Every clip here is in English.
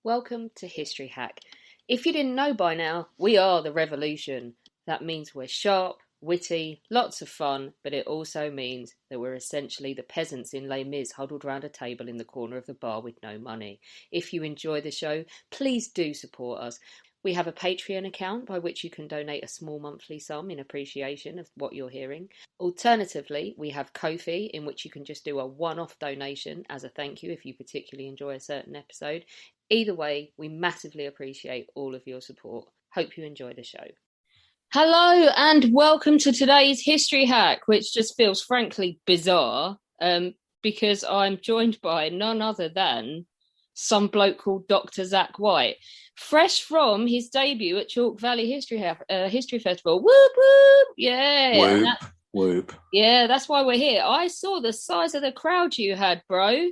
Welcome to History Hack. If you didn't know by now, we are the revolution. That means we're sharp, witty, lots of fun, but it also means that we're essentially the peasants in Les Mis huddled round a table in the corner of the bar with no money. If you enjoy the show, please do support us. We have a Patreon account by which you can donate a small monthly sum in appreciation of what you're hearing. Alternatively, we have Ko-fi, in which you can just do a one-off donation as a thank you if you particularly enjoy a certain episode. Either way, we massively appreciate all of your support. Hope you enjoy the show. Hello and welcome to today's History Hack, which just feels frankly bizarre because I'm joined by none other than some bloke called Dr. Zack White, fresh from his debut at Chalke Valley History Festival. Whoop, whoop, yeah. Whoop, whoop. Yeah, that's why we're here. I saw the size of the crowd you had, bro.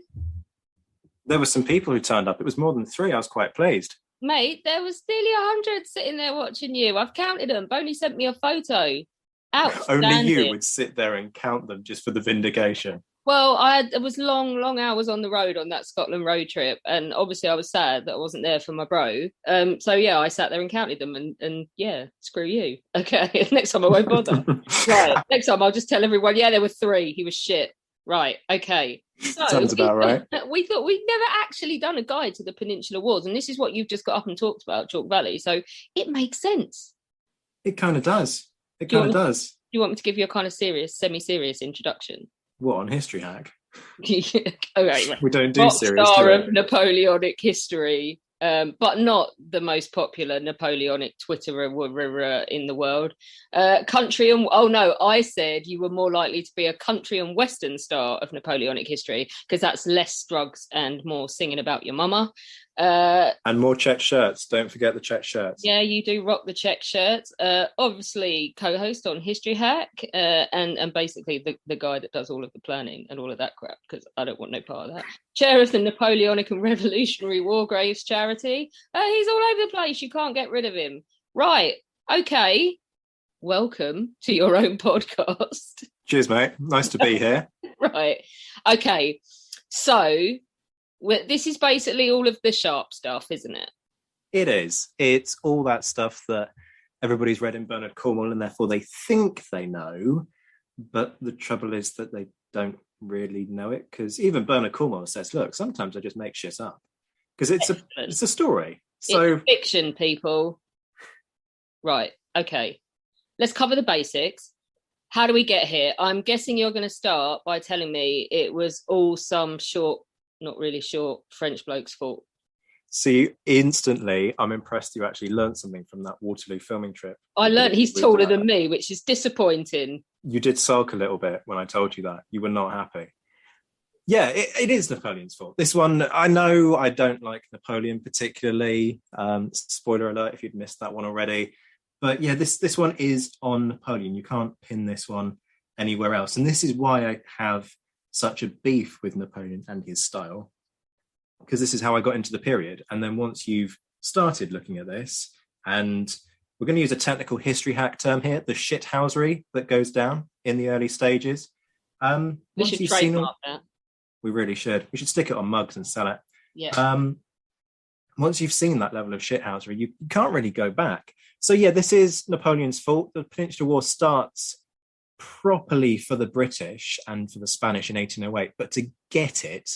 There were some people who turned up. It was more than 3. I was quite pleased. Mate, there was nearly 100 sitting there watching you. I've counted them. Boney sent me a photo. Outstanding. Only you would sit there and count them just for the vindication. Well, it was long hours on the road on that Scotland road trip, and obviously I was sad that I wasn't there for my bro. So yeah, I sat there and counted them, and yeah, screw you. Okay, next time I won't bother. Right, next time I'll just tell everyone, yeah, there were 3. He was shit. Right, okay. So sounds about right. We thought we'd never actually done a guide to the Peninsular Wars, and this is what you've just got up and talked about, Chalke Valley. So it makes sense. It kind of does. It kind of does. Do you want me to give you a kind of serious, semi-serious introduction? What, on History Hack? All right. We don't do serious. Star of Napoleonic history, but not the most popular Napoleonic Twitterer in the world. Country and I said you were more likely to be a country and western star of Napoleonic history because that's less drugs and more singing about your mama. And more checked shirts. Don't forget the checked shirts. Yeah, you do rock the checked shirts. Obviously, co-host on History Hack, and basically the guy that does all of the planning and all of that crap because I don't want no part of that. Chair of the Napoleonic and Revolutionary War Graves charity. He's all over the place. You can't get rid of him. Right. Okay. Welcome to your own podcast. Cheers, mate. Nice to be here. Right. Okay. So this is basically all of the sharp stuff, isn't it? It is. It's all that stuff that everybody's read in Bernard Cornwell and therefore they think they know. But the trouble is that they don't really know it because even Bernard Cornwell says, look, sometimes I just make shit up because it's a story. So it's fiction, people. Right. Okay. Let's cover the basics. How do we get here? I'm guessing you're going to start by telling me it was all some short, not really short French bloke's fault. See, instantly, I'm impressed you actually learned something from that Waterloo filming trip. I learned he's taller than me, which is disappointing. You did sulk a little bit when I told you that. You were not happy. Yeah, it is Napoleon's fault. This one, I know I don't like Napoleon particularly. Spoiler alert if you'd missed that one already. But yeah, this one is on Napoleon. You can't pin this one anywhere else. And this is why I have such a beef with Napoleon and his style, because this is how I got into the period. And then once you've started looking at this, and we're going to use a technical history hack term here, the shithousery that goes down in the early stages. We should trademark that. We really should. We should stick it on mugs and sell it. Yeah. Once you've seen that level of shithousery, you can't really go back. So yeah, this is Napoleon's fault. The Peninsular War starts properly for the British and for the Spanish in 1808, but to get it,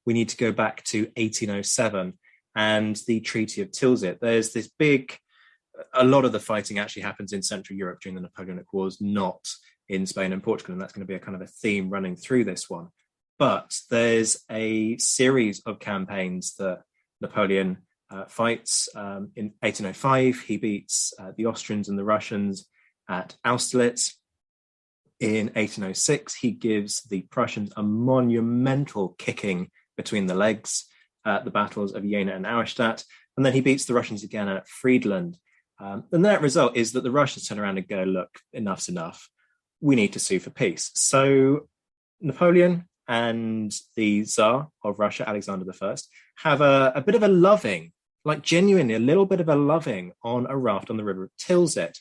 we need to go back to 1807 and the Treaty of Tilsit. There's this a lot of the fighting actually happens in Central Europe during the Napoleonic Wars, not in Spain and Portugal, and that's going to be a kind of a theme running through this one. But there's a series of campaigns that Napoleon fights. In 1805, he beats the Austrians and the Russians at Austerlitz. In 1806, he gives the Prussians a monumental kicking between the legs at the battles of Jena and Auerstadt, and then he beats the Russians again at Friedland. And the net result is that the Russians turn around and go, look, enough's enough. We need to sue for peace. So Napoleon and the Tsar of Russia, Alexander I, have a bit of a loving, like genuinely a little bit of a loving on a raft on the river of Tilsit.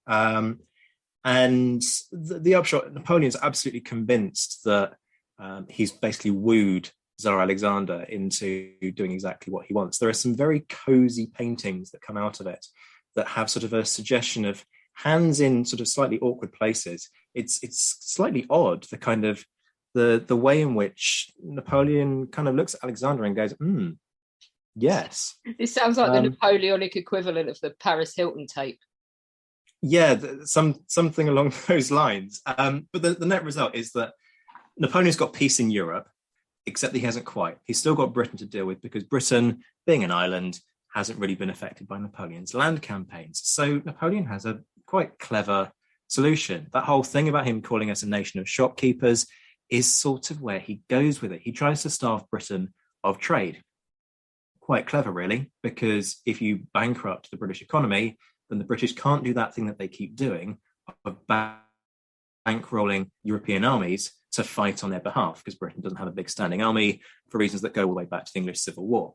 And the upshot, Napoleon's absolutely convinced that he's basically wooed Tsar Alexander into doing exactly what he wants. There are some very cozy paintings that come out of it that have sort of a suggestion of hands in sort of slightly awkward places. It's slightly odd, the kind of the way in which Napoleon kind of looks at Alexander and goes, yes. This sounds like the Napoleonic equivalent of the Paris Hilton tape. Yeah, something along those lines. But the net result is that Napoleon's got peace in Europe, except that he hasn't quite. He's still got Britain to deal with, because Britain, being an island, hasn't really been affected by Napoleon's land campaigns. So Napoleon has a quite clever solution. That whole thing about him calling us a nation of shopkeepers is sort of where he goes with it. He tries to starve Britain of trade. Quite clever, really, because if you bankrupt the British economy, then the British can't do that thing that they keep doing of bankrolling European armies to fight on their behalf, because Britain doesn't have a big standing army for reasons that go all the way back to the English Civil War.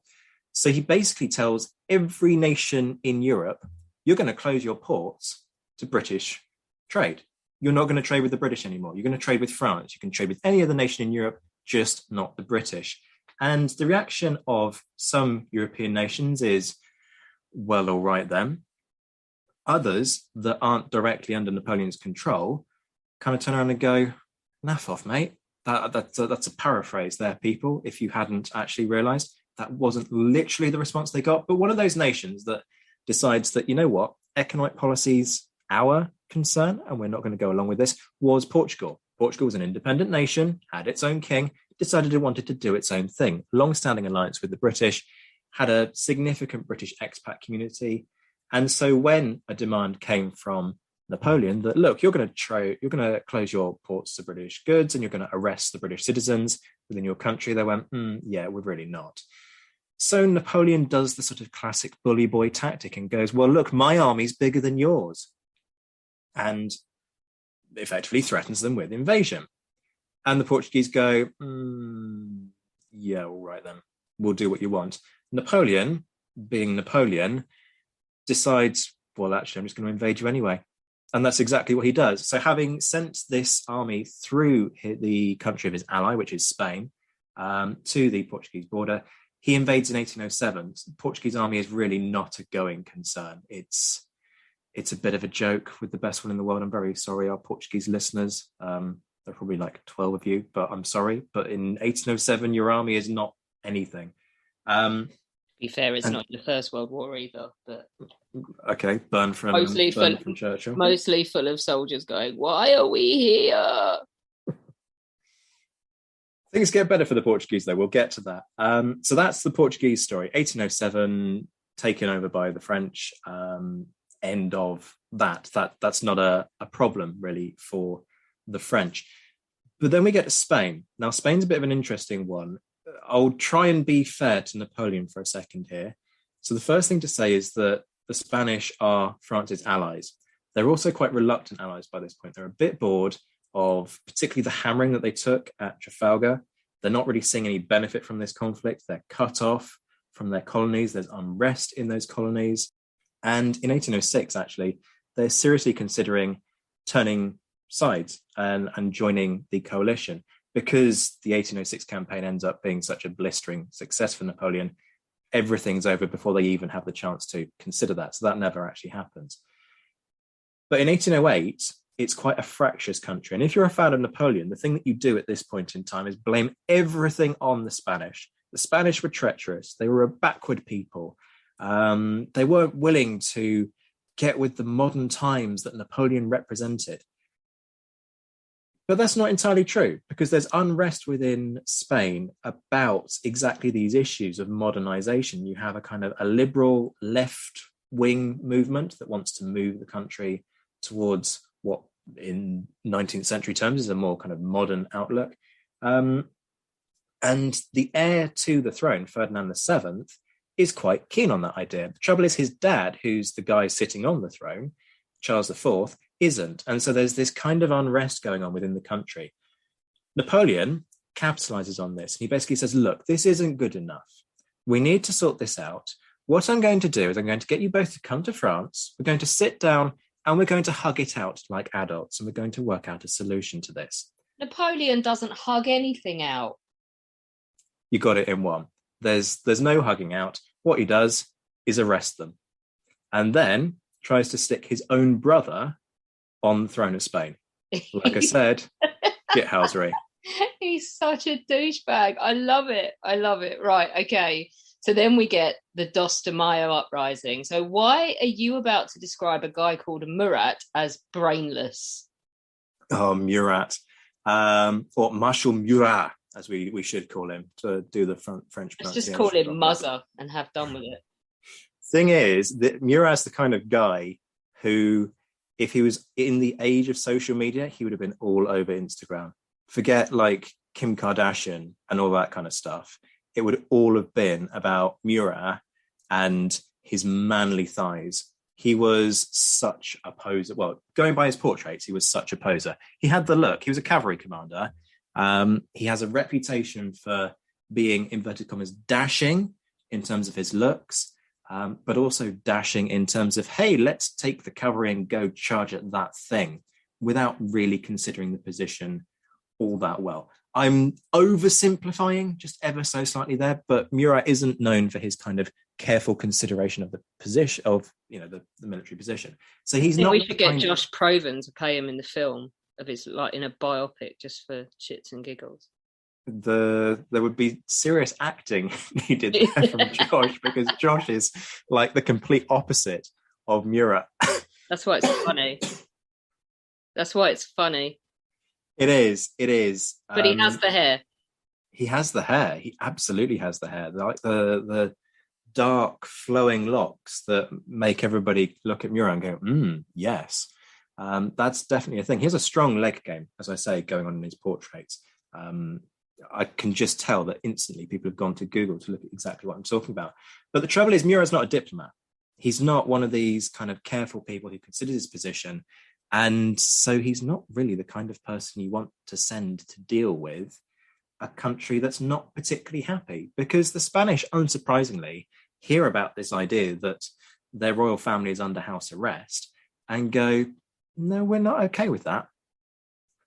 So he basically tells every nation in Europe, you're going to close your ports to British trade. You're not going to trade with the British anymore. You're going to trade with France. You can trade with any other nation in Europe, just not the British. And the reaction of some European nations is, well, all right then. Others that aren't directly under Napoleon's control kind of turn around and go, naff off, mate. That's a paraphrase there, people, if you hadn't actually realised. That wasn't literally the response they got. But one of those nations that decides that, you know what, economic policy's our concern, and we're not going to go along with this, was Portugal. Portugal was an independent nation, had its own king, decided it wanted to do its own thing. Long-standing alliance with the British, had a significant British expat community. And so when a demand came from Napoleon that, look, you're going to close your ports to British goods and you're going to arrest the British citizens within your country, they went, yeah, we're really not. So Napoleon does the sort of classic bully boy tactic and goes, well, look, my army's bigger than yours. And effectively threatens them with invasion. And the Portuguese go, yeah, all right then, we'll do what you want. Napoleon, being Napoleon, decides, well, actually, I'm just going to invade you anyway. And that's exactly what he does. So having sent this army through the country of his ally, which is Spain, to the Portuguese border, he invades in 1807. The Portuguese army is really not a going concern. It's a bit of a joke with the best one in the world. I'm very sorry, our Portuguese listeners. There are probably like 12 of you, but I'm sorry. But in 1807, your army is not anything. To be fair, it's not the First World War either. But okay, burn from Churchill. Mostly full of soldiers going, why are we here? Things get better for the Portuguese, though. We'll get to that. So that's the Portuguese story. 1807, taken over by the French. End of that. That's not a problem, really, for the French. But then we get to Spain. Now, Spain's a bit of an interesting one. I'll try and be fair to Napoleon for a second here. So the first thing to say is that the Spanish are France's allies. They're also quite reluctant allies by this point. They're a bit bored of particularly the hammering that they took at Trafalgar. They're not really seeing any benefit from this conflict. They're cut off from their colonies. There's unrest in those colonies. And in 1806, actually, they're seriously considering turning sides and joining the coalition, because the 1806 campaign ends up being such a blistering success for Napoleon. Everything's over before they even have the chance to consider that. So that never actually happens. But in 1808, it's quite a fractious country. And if you're a fan of Napoleon, the thing that you do at this point in time is blame everything on the Spanish. The Spanish were treacherous. They were a backward people. They weren't willing to get with the modern times that Napoleon represented. But that's not entirely true, because there's unrest within Spain about exactly these issues of modernization. You have a kind of a liberal left-wing movement that wants to move the country towards what in 19th century terms is a more kind of modern outlook. And the heir to the throne, Ferdinand VII, is quite keen on that idea. The trouble is his dad, who's the guy sitting on the throne, Charles IV, isn't. And so there's this kind of unrest going on within the country. Napoleon capitalizes on this. He basically says, look, this isn't good enough. We need to sort this out. What I'm going to do is I'm going to get you both to come to France. We're going to sit down and we're going to hug it out like adults, and we're going to work out a solution to this. Napoleon doesn't hug anything out. You got it in one. There's no hugging out. What he does is arrest them, and then tries to stick his own brother on the throne of Spain. Like I said, shithousery. He's such a douchebag. I love it. I love it. Right. Okay. So then we get the Dos de Mayo uprising. So why are you about to describe a guy called Murat as brainless? Oh, Murat. Or Marshal Murat, as we should call him, to do the French pronunciation. Let's just call him Muzzer and have done with it. Thing is, that Murat's the kind of guy who, if he was in the age of social media, he would have been all over Instagram. Forget like Kim Kardashian and all that kind of stuff. It would all have been about Murat and his manly thighs. He was such a poser. Well, going by his portraits, he was such a poser. He had the look. He was a cavalry commander. He has a reputation for being, inverted commas, dashing in terms of his looks, but also dashing in terms of, hey, let's take the cavalry and go charge at that thing without really considering the position all that well. I'm oversimplifying just ever so slightly there, but Murat isn't known for his kind of careful consideration of the position of, the military position. So he's not. We should get Josh Provan to play him in the film of his, like, in a biopic, just for shits and giggles. There would be serious acting needed there from Josh, because Josh is like the complete opposite of Murat. That's why it's funny. That's why it's funny. It is. But he has the hair. He has the hair. He absolutely has the hair. Like the dark flowing locks that make everybody look at Murat and go, yes. That's definitely a thing. He has a strong leg game, as I say, going on in his portraits. I can just tell that instantly people have gone to Google to look at exactly what I'm talking about. But the trouble is, Murat's not a diplomat. He's not one of these kind of careful people who considers his position. And so he's not really the kind of person you want to send to deal with a country that's not particularly happy, because the Spanish, unsurprisingly, hear about this idea that their royal family is under house arrest and go, no, we're not okay with that.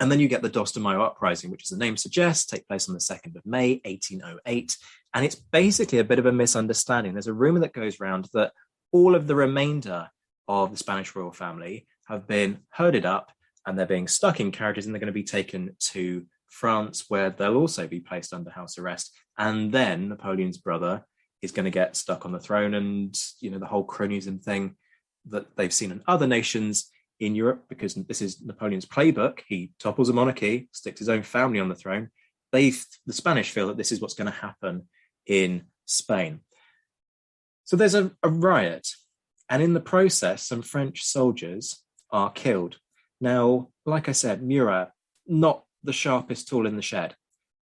And then you get the Dos de Mayo Uprising, which, as the name suggests, take place on the 2nd of May, 1808. And it's basically a bit of a misunderstanding. There's a rumor that goes around that all of the remainder of the Spanish royal family have been herded up and they're being stuck in carriages, and they're going to be taken to France, where they'll also be placed under house arrest. And then Napoleon's brother is going to get stuck on the throne, and, the whole cronyism thing that they've seen in other nations in Europe, because this is Napoleon's playbook. He topples a monarchy, sticks his own family on the throne. The Spanish feel that this is what's going to happen in Spain. So there's a riot, and in the process, some French soldiers are killed. Now, like I said, Murat, not the sharpest tool in the shed.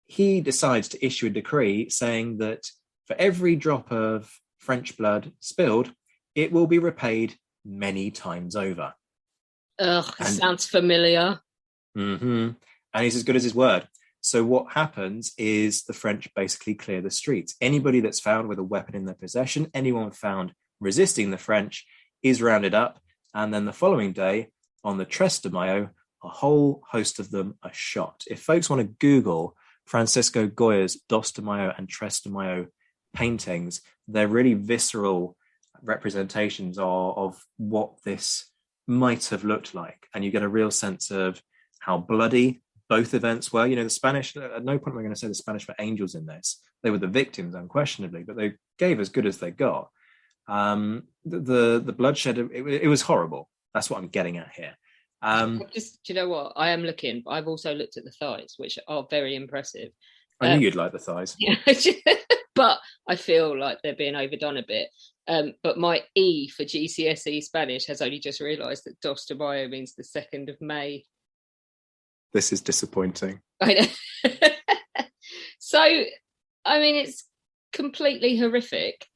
He decides to issue a decree saying that for every drop of French blood spilled, it will be repaid many times over. Ugh, sounds familiar. Mm-hmm. And he's as good as his word. So what happens is the French basically clear the streets. Anybody that's found with a weapon in their possession, anyone found resisting the French, is rounded up. And then the following day, on the Tres de Mayo, a whole host of them are shot. If folks want to Google Francisco Goya's Dos de Mayo and Tres de Mayo paintings, they're really visceral representations of what this might have looked like. And you get a real sense of how bloody both events were. The Spanish, at no point am I going to say the Spanish were angels in this. They were the victims, unquestionably, but they gave as good as they got. The bloodshed, it was horrible. That's what I'm getting at here. Do you know what? I am looking. I've also looked at the thighs, which are very impressive. I knew you'd like the thighs. But I feel like they're being overdone a bit. But my E for GCSE Spanish has only just realised that Dos de Mayo means the 2nd of May. This is disappointing. I know. So, I mean, it's completely horrific.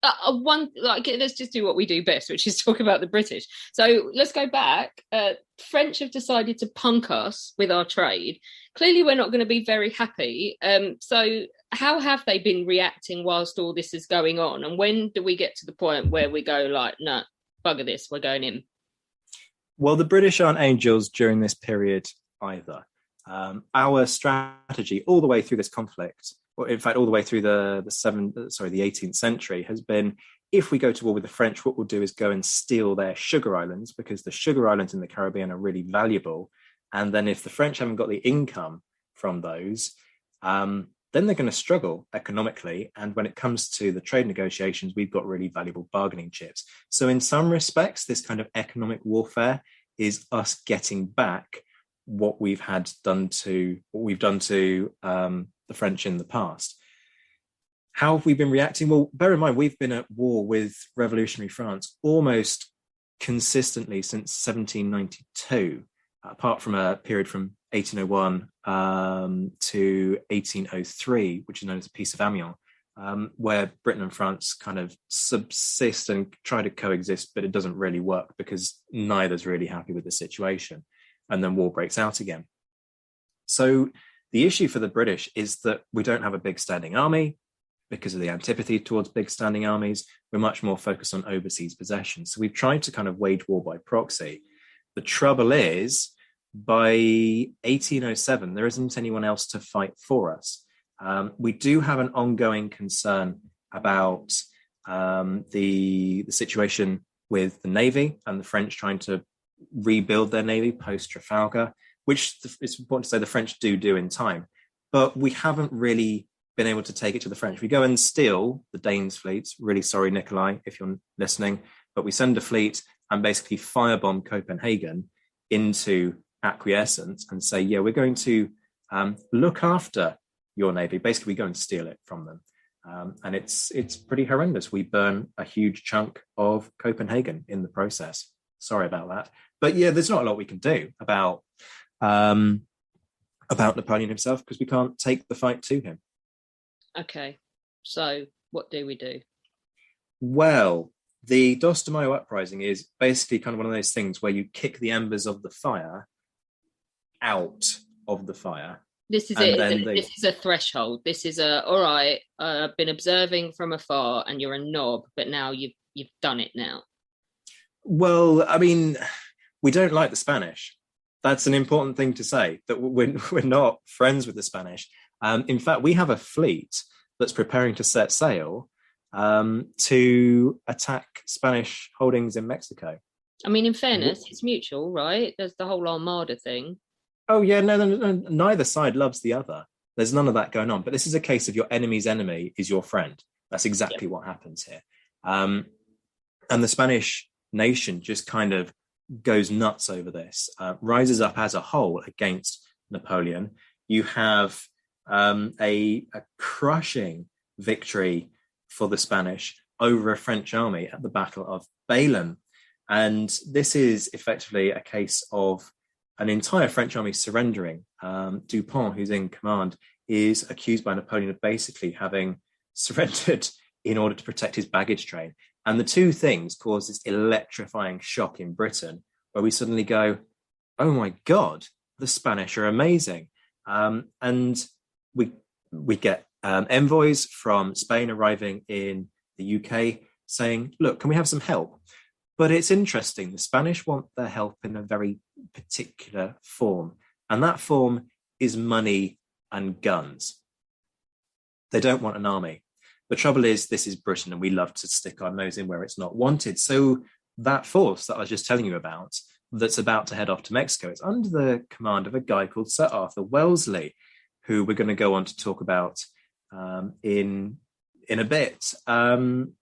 Let's just do what we do best, which is talk about the British. So let's go back. French have decided to punk us with our trade. Clearly, we're not going to be very happy. So how have they been reacting whilst all this is going on? And when do we get to the point where we go like, no, bugger this, we're going in? Well, the British aren't angels during this period either. Our strategy all the way through this conflict, or in fact all the way through the 18th century, has been, if we go to war with the French, what we'll do is go and steal their sugar islands, because the sugar islands in the Caribbean are really valuable. And then if the French haven't got the income from those, then they're going to struggle economically. And when it comes to the trade negotiations, we've got really valuable bargaining chips. So in some respects, this kind of economic warfare is us getting back what we've done to the French in the past. How have we been reacting? Well, bear in mind, we've been at war with revolutionary France almost consistently since 1792, apart from a period from 1801 to 1803, which is known as the Peace of Amiens, where Britain and France kind of subsist and try to coexist, but it doesn't really work because neither's really happy with the situation. And then war breaks out again. So the issue for the British is that we don't have a big standing army. Because of the antipathy towards big standing armies, we're much more focused on overseas possessions. So we've tried to kind of wage war by proxy. The trouble is, by 1807, there isn't anyone else to fight for us. We do have an ongoing concern about the situation with the Navy and the French trying to rebuild their Navy post-Trafalgar, which it's important to say the French do in time. But we haven't really been able to take it to the French. We go and steal the Danes' fleets. Really sorry, Nikolai, if you're listening, but we send a fleet and basically firebomb Copenhagen into acquiescence and say, yeah, we're going to look after your navy. Basically, we go and steal it from them. And it's pretty horrendous. We burn a huge chunk of Copenhagen in the process. Sorry about that. But yeah, there's not a lot we can do about Napoleon himself, because we can't take the fight to him. Okay, so what do we do? Well, the Mayo Uprising is basically kind of one of those things where you kick the embers of the fire out of the fire. This is it. This is a threshold. This is all right, I've been observing from afar and you're a knob, but now you've done it now. Well, I mean, we don't like the Spanish. That's an important thing to say, that we're not friends with the Spanish. In fact, we have a fleet that's preparing to set sail to attack Spanish holdings in Mexico. I mean, in fairness, it's mutual, right? There's the whole Armada thing. Oh, yeah, no, neither side loves the other. There's none of that going on. But this is a case of your enemy's enemy is your friend. That's exactly what happens here. And the Spanish nation just kind of goes nuts over this, rises up as a whole against Napoleon. You have a crushing victory for the Spanish over a French army at the Battle of Bailén. And this is effectively a case of an entire French army surrendering. Dupont, who's in command, is accused by Napoleon of basically having surrendered in order to protect his baggage train. And the two things cause this electrifying shock in Britain, where we suddenly go, oh my God, the Spanish are amazing. And we get envoys from Spain arriving in the UK saying, look, can we have some help? But it's interesting. The Spanish want their help in a very particular form. And that form is money and guns. They don't want an army. The trouble is, this is Britain and we love to stick our nose in where it's not wanted. So that force that I was just telling you about, that's about to head off to Mexico, it's under the command of a guy called Sir Arthur Wellesley, who we're going to go on to talk about in a bit. And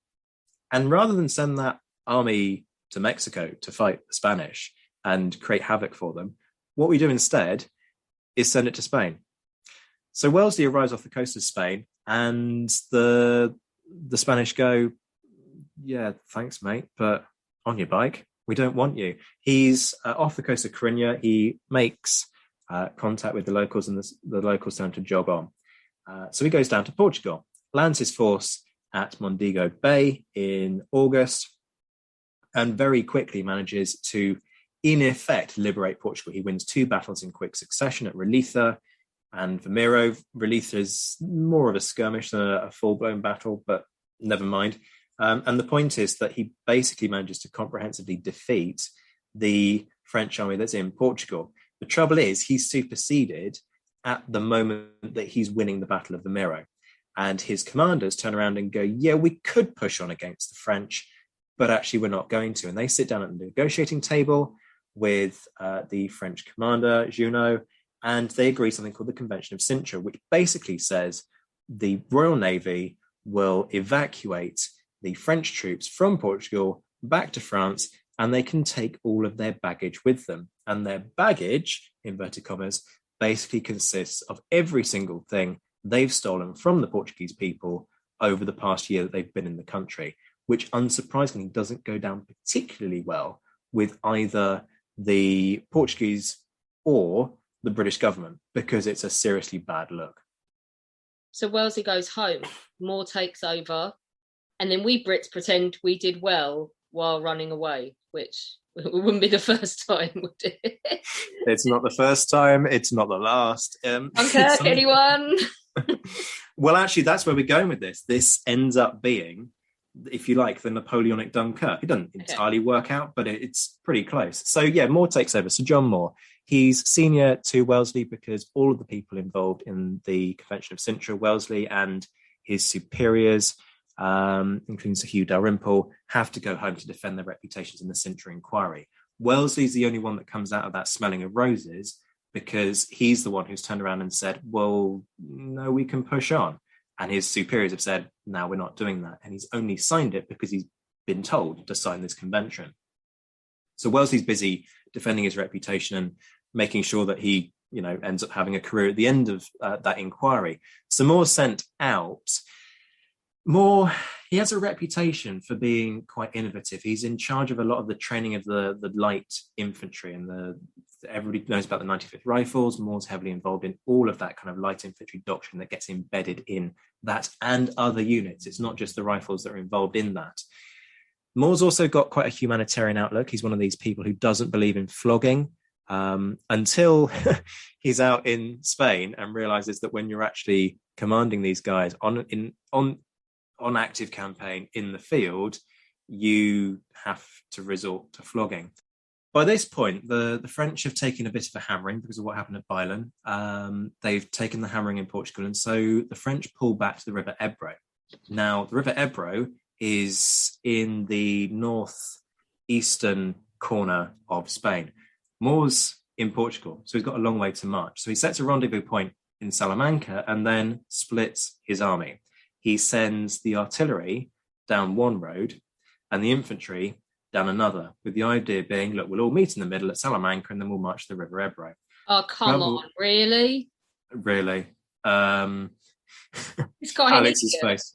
rather than send that army to Mexico to fight the Spanish and create havoc for them, what we do instead is send it to Spain. So Wellesley arrives off the coast of Spain, and the Spanish go, yeah, thanks, mate, but on your bike, we don't want you. He's off the coast of Coruña. He makes contact with the locals, and the locals tell him to jog on. So he goes down to Portugal, lands his force at Mondego Bay in August, and very quickly manages to, in effect, liberate Portugal. He wins 2 battles in quick succession at Ralitha and Vimero. Ralitha is more of a skirmish than a full-blown battle, but never mind. And the point is that he basically manages to comprehensively defeat the French army that's in Portugal. The trouble is, he's superseded at the moment that he's winning the Battle of the Miro. And his commanders turn around and go, yeah, we could push on against the French, but actually we're not going to. And they sit down at the negotiating table with the French commander, Junot, and they agree something called the Convention of Sintra, which basically says the Royal Navy will evacuate the French troops from Portugal back to France, and they can take all of their baggage with them. And their baggage, inverted commas, basically consists of every single thing they've stolen from the Portuguese people over the past year that they've been in the country, which unsurprisingly doesn't go down particularly well with either the Portuguese or the British government, because it's a seriously bad look. So Wellesley goes home, Moore takes over, and then we Brits pretend we did well while running away, which wouldn't be the first time, would it? It's not the first time, it's not the last. Dunkirk, anyone? Well, actually, that's where we're going with this. This ends up being, if you like, the Napoleonic Dunkirk. It doesn't entirely work out, but it's pretty close. So yeah, Moore takes over. So John Moore, he's senior to Wellesley because all of the people involved in the Convention of Sintra, Wellesley and his superiors, including Sir Hugh Dalrymple, have to go home to defend their reputations in the Sintra inquiry. Wellesley's the only one that comes out of that smelling of roses, because he's the one who's turned around and said, well, no, we can push on. And his superiors have said, no, we're not doing that. And he's only signed it because he's been told to sign this convention. So Wellesley's busy defending his reputation and making sure that he, ends up having a career at the end of that inquiry. So Moore's sent out. Moore, he has a reputation for being quite innovative. He's in charge of a lot of the training of the light infantry, and everybody knows about the 95th Rifles. Moore's heavily involved in all of that kind of light infantry doctrine that gets embedded in that and other units. It's not just the Rifles that are involved in that. Moore's also got quite a humanitarian outlook. He's one of these people who doesn't believe in flogging until he's out in Spain and realizes that when you're actually commanding these guys on active campaign in the field, you have to resort to flogging. By this point, the French have taken a bit of a hammering because of what happened at Bailen. They've taken the hammering in Portugal, and so the French pull back to the River Ebro. Now, the River Ebro is in the northeastern corner of Spain. Moore's in Portugal, so he's got a long way to march. So he sets a rendezvous point in Salamanca and then splits his army. He sends the artillery down one road and the infantry down another, with the idea being, look, we'll all meet in the middle at Salamanca and then we'll march to the River Ebro. Oh, come on, really? Really? It's quite Alex's face.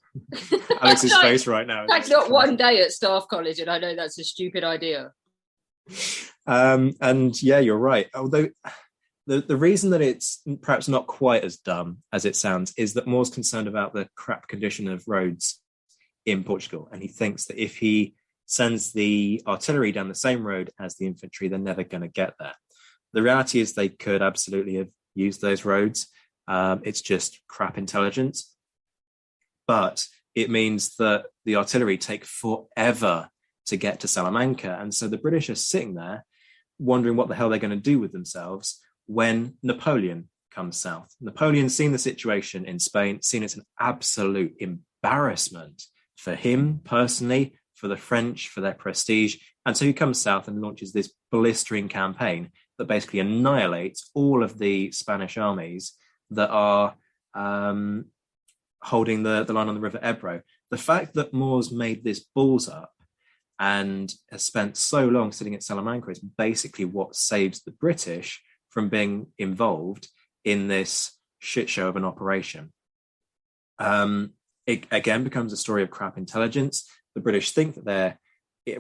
Alex's face right now. Like not one day at Staff College, and I know that's a stupid idea. And yeah, you're right. Although the reason that it's perhaps not quite as dumb as it sounds is that Moore's concerned about the crap condition of roads in Portugal. And he thinks that if he sends the artillery down the same road as the infantry, they're never going to get there. The reality is they could absolutely have used those roads. It's just crap intelligence. But it means that the artillery take forever to get to Salamanca. And so the British are sitting there wondering what the hell they're going to do with themselves when Napoleon comes south. Napoleon's seen the situation in Spain, seen it's an absolute embarrassment for him personally, for the French, for their prestige. And so he comes south and launches this blistering campaign that basically annihilates all of the Spanish armies that are holding the line on the River Ebro. The fact that Moore's made this balls up and has spent so long sitting at Salamanca is basically what saves the British from being involved in this shit show of an operation. It again becomes a story of crap intelligence. The British think that they're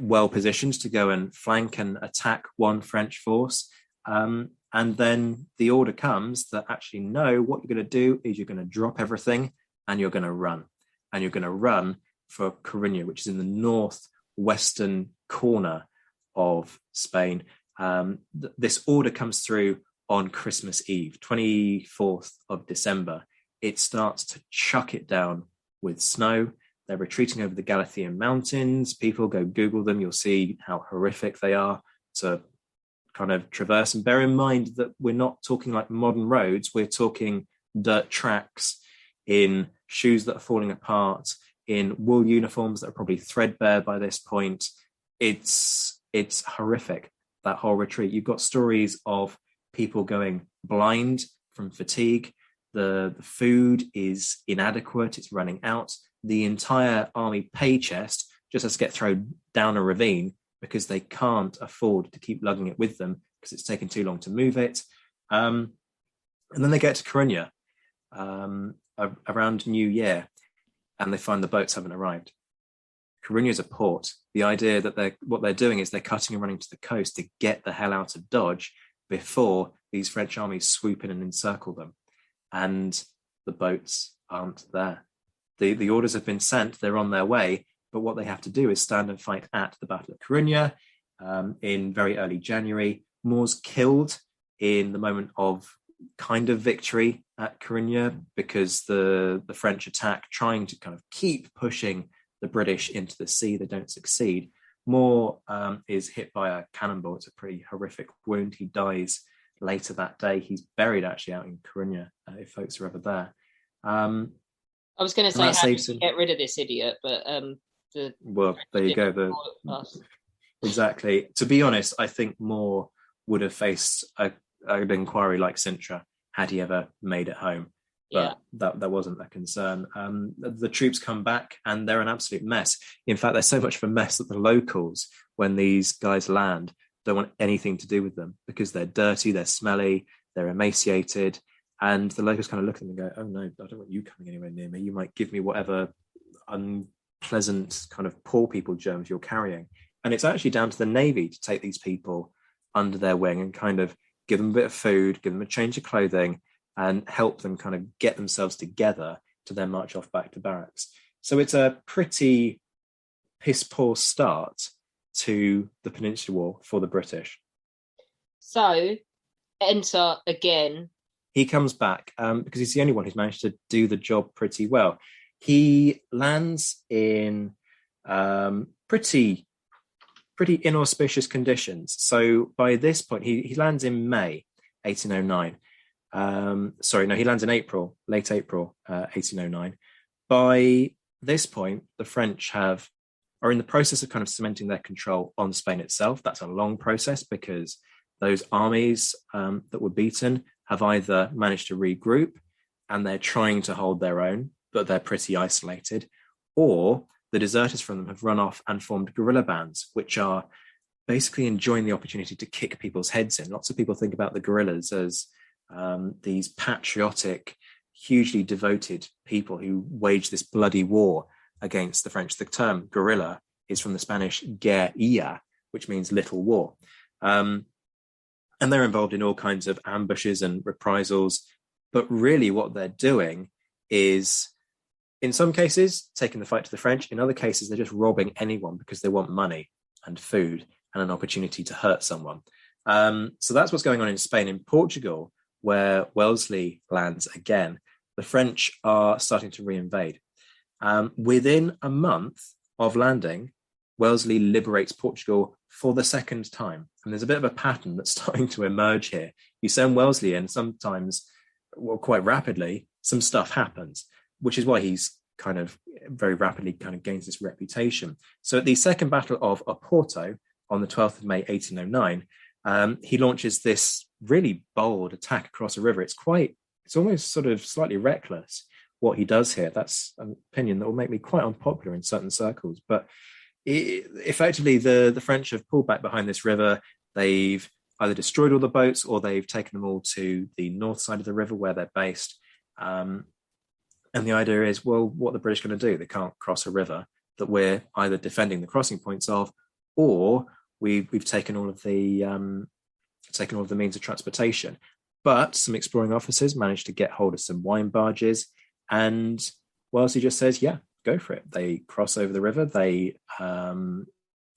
well positioned to go and flank and attack one French force. And then the order comes that actually, no, what you're going to do is you're going to drop everything and you're going to run. And you're going to run for Coruña, which is in the northwestern corner of Spain. This order comes through on Christmas Eve, 24th of December. It starts to chuck it down with snow. They're retreating over the Galician mountains. People go Google them. You'll see how horrific they are. It's a kind of traverse. And bear in mind that we're not talking like modern roads, we're talking dirt tracks in shoes that are falling apart, in wool uniforms that are probably threadbare by this point. It's horrific, that whole retreat. You've got stories of people going blind from fatigue. The food is inadequate, it's running out. The entire army pay chest just has to get thrown down a ravine because they can't afford to keep lugging it with them because it's taken too long to move it. And then they get to Coruña around New Year, and they find the boats haven't arrived. Coruña is a port. The idea that what they're doing is they're cutting and running to the coast to get the hell out of Dodge before these French armies swoop in and encircle them. And the boats aren't there. The orders have been sent, they're on their way, but what they have to do is stand and fight at the Battle of Coruña in very early January. Moore's killed in the moment of kind of victory at Coruña because the French attack, trying to kind of keep pushing the British into the sea. They don't succeed. Moore is hit by a cannonball. It's a pretty horrific wound. He dies later that day. He's buried actually out in Coruña, if folks are ever there. I was going to say, how did you get rid of this idiot? But well, there you go. Exactly. To be honest, I think Moore would have faced an inquiry like Sintra had he ever made it home. But that wasn't a concern. The troops come back and they're an absolute mess. In fact, they're so much of a mess that the locals, when these guys land, don't want anything to do with them because they're dirty, they're smelly, they're emaciated. And the locals kind of look at them and go, oh no, I don't want you coming anywhere near me. You might give me whatever unpleasant kind of poor people germs you're carrying. And it's actually down to the Navy to take these people under their wing and kind of give them a bit of food, give them a change of clothing, and help them kind of get themselves together to then march off back to barracks. So it's a pretty piss poor start to the Peninsular War for the British. So, enter again. He comes back because he's the only one who's managed to do the job pretty well. He lands in pretty inauspicious conditions. So by this point, he lands in May 1809. He lands in April, late April, 1809. By this point, the French are in the process of kind of cementing their control on Spain itself. That's a long process because those armies that were beaten have either managed to regroup and they're trying to hold their own, but they're pretty isolated, or the deserters from them have run off and formed guerrilla bands, which are basically enjoying the opportunity to kick people's heads in. Lots of people think about the guerrillas as these patriotic, hugely devoted people who wage this bloody war against the French. The term guerrilla is from the Spanish guerrilla, which means little war. And they're involved in all kinds of ambushes and reprisals. But really what they're doing is, in some cases, taking the fight to the French. In other cases, they're just robbing anyone because they want money and food and an opportunity to hurt someone. So that's what's going on in Spain. In Portugal, where Wellesley lands again, the French are starting to reinvade. Within a month of landing, Wellesley liberates Portugal for the second time. And there's a bit of a pattern that's starting to emerge here. You send Wellesley in, sometimes, well, quite rapidly, some stuff happens, which is why he's kind of very rapidly kind of gains this reputation. So at the Second Battle of Porto on the 12th of May, 1809, he launches this really bold attack across a river. It's almost sort of slightly reckless what he does here. That's an opinion that will make me quite unpopular in certain circles. But effectively, the French have pulled back behind this river. They've either destroyed all the boats or they've taken them all to the north side of the river where they're based. And the idea is, well, what are the British going to do? They can't cross a river that we're either defending the crossing points of, or we've taken all of the means of transportation. But some exploring officers managed to get hold of some wine barges, and Wellesley just says, yeah, go for it. They cross over the river. They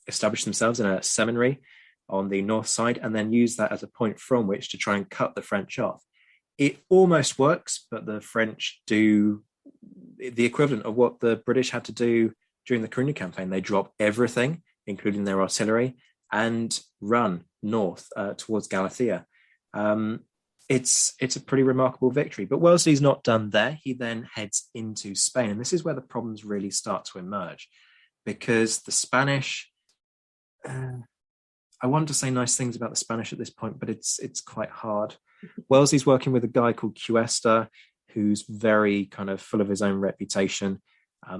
establish themselves in a seminary on the north side and then use that as a point from which to try and cut the French off. It almost works, but the French do the equivalent of what the British had to do during the Coruña campaign. They drop everything, including their artillery, and run north towards Galicia. It's a pretty remarkable victory. But Wellesley's not done there. He then heads into Spain. And this is where the problems really start to emerge, because the Spanish, I want to say nice things about the Spanish at this point, but it's quite hard. Wellesley's working with a guy called Cuesta, who's very kind of full of his own reputation.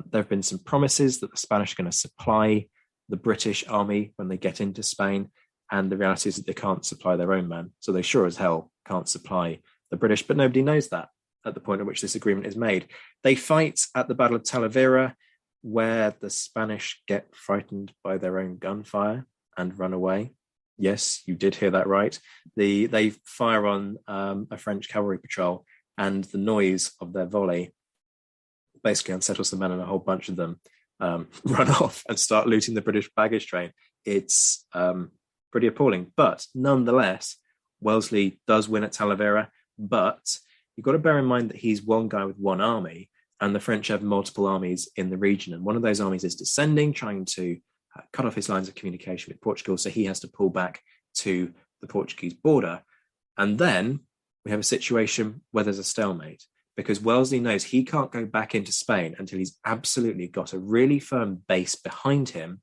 There have been some promises that the Spanish are going to supply the British army when they get into Spain, and the reality is that they can't supply their own men, so they sure as hell can't supply the British, but nobody knows that at the point at which this agreement is made. They fight at the Battle of Tel Avira, where the Spanish get frightened by their own gunfire and run away. Yes, you did hear that right. They fire on a French cavalry patrol, and the noise of their volley basically unsettles the men, and a whole bunch of them run off and start looting the British baggage train. It's pretty appalling. But nonetheless, Wellesley does win at Talavera, but you've got to bear in mind that he's one guy with one army, and the French have multiple armies in the region. And one of those armies is descending, trying to cut off his lines of communication with Portugal, so he has to pull back to the Portuguese border. And then we have a situation where there's a stalemate, because Wellesley knows he can't go back into Spain until he's absolutely got a really firm base behind him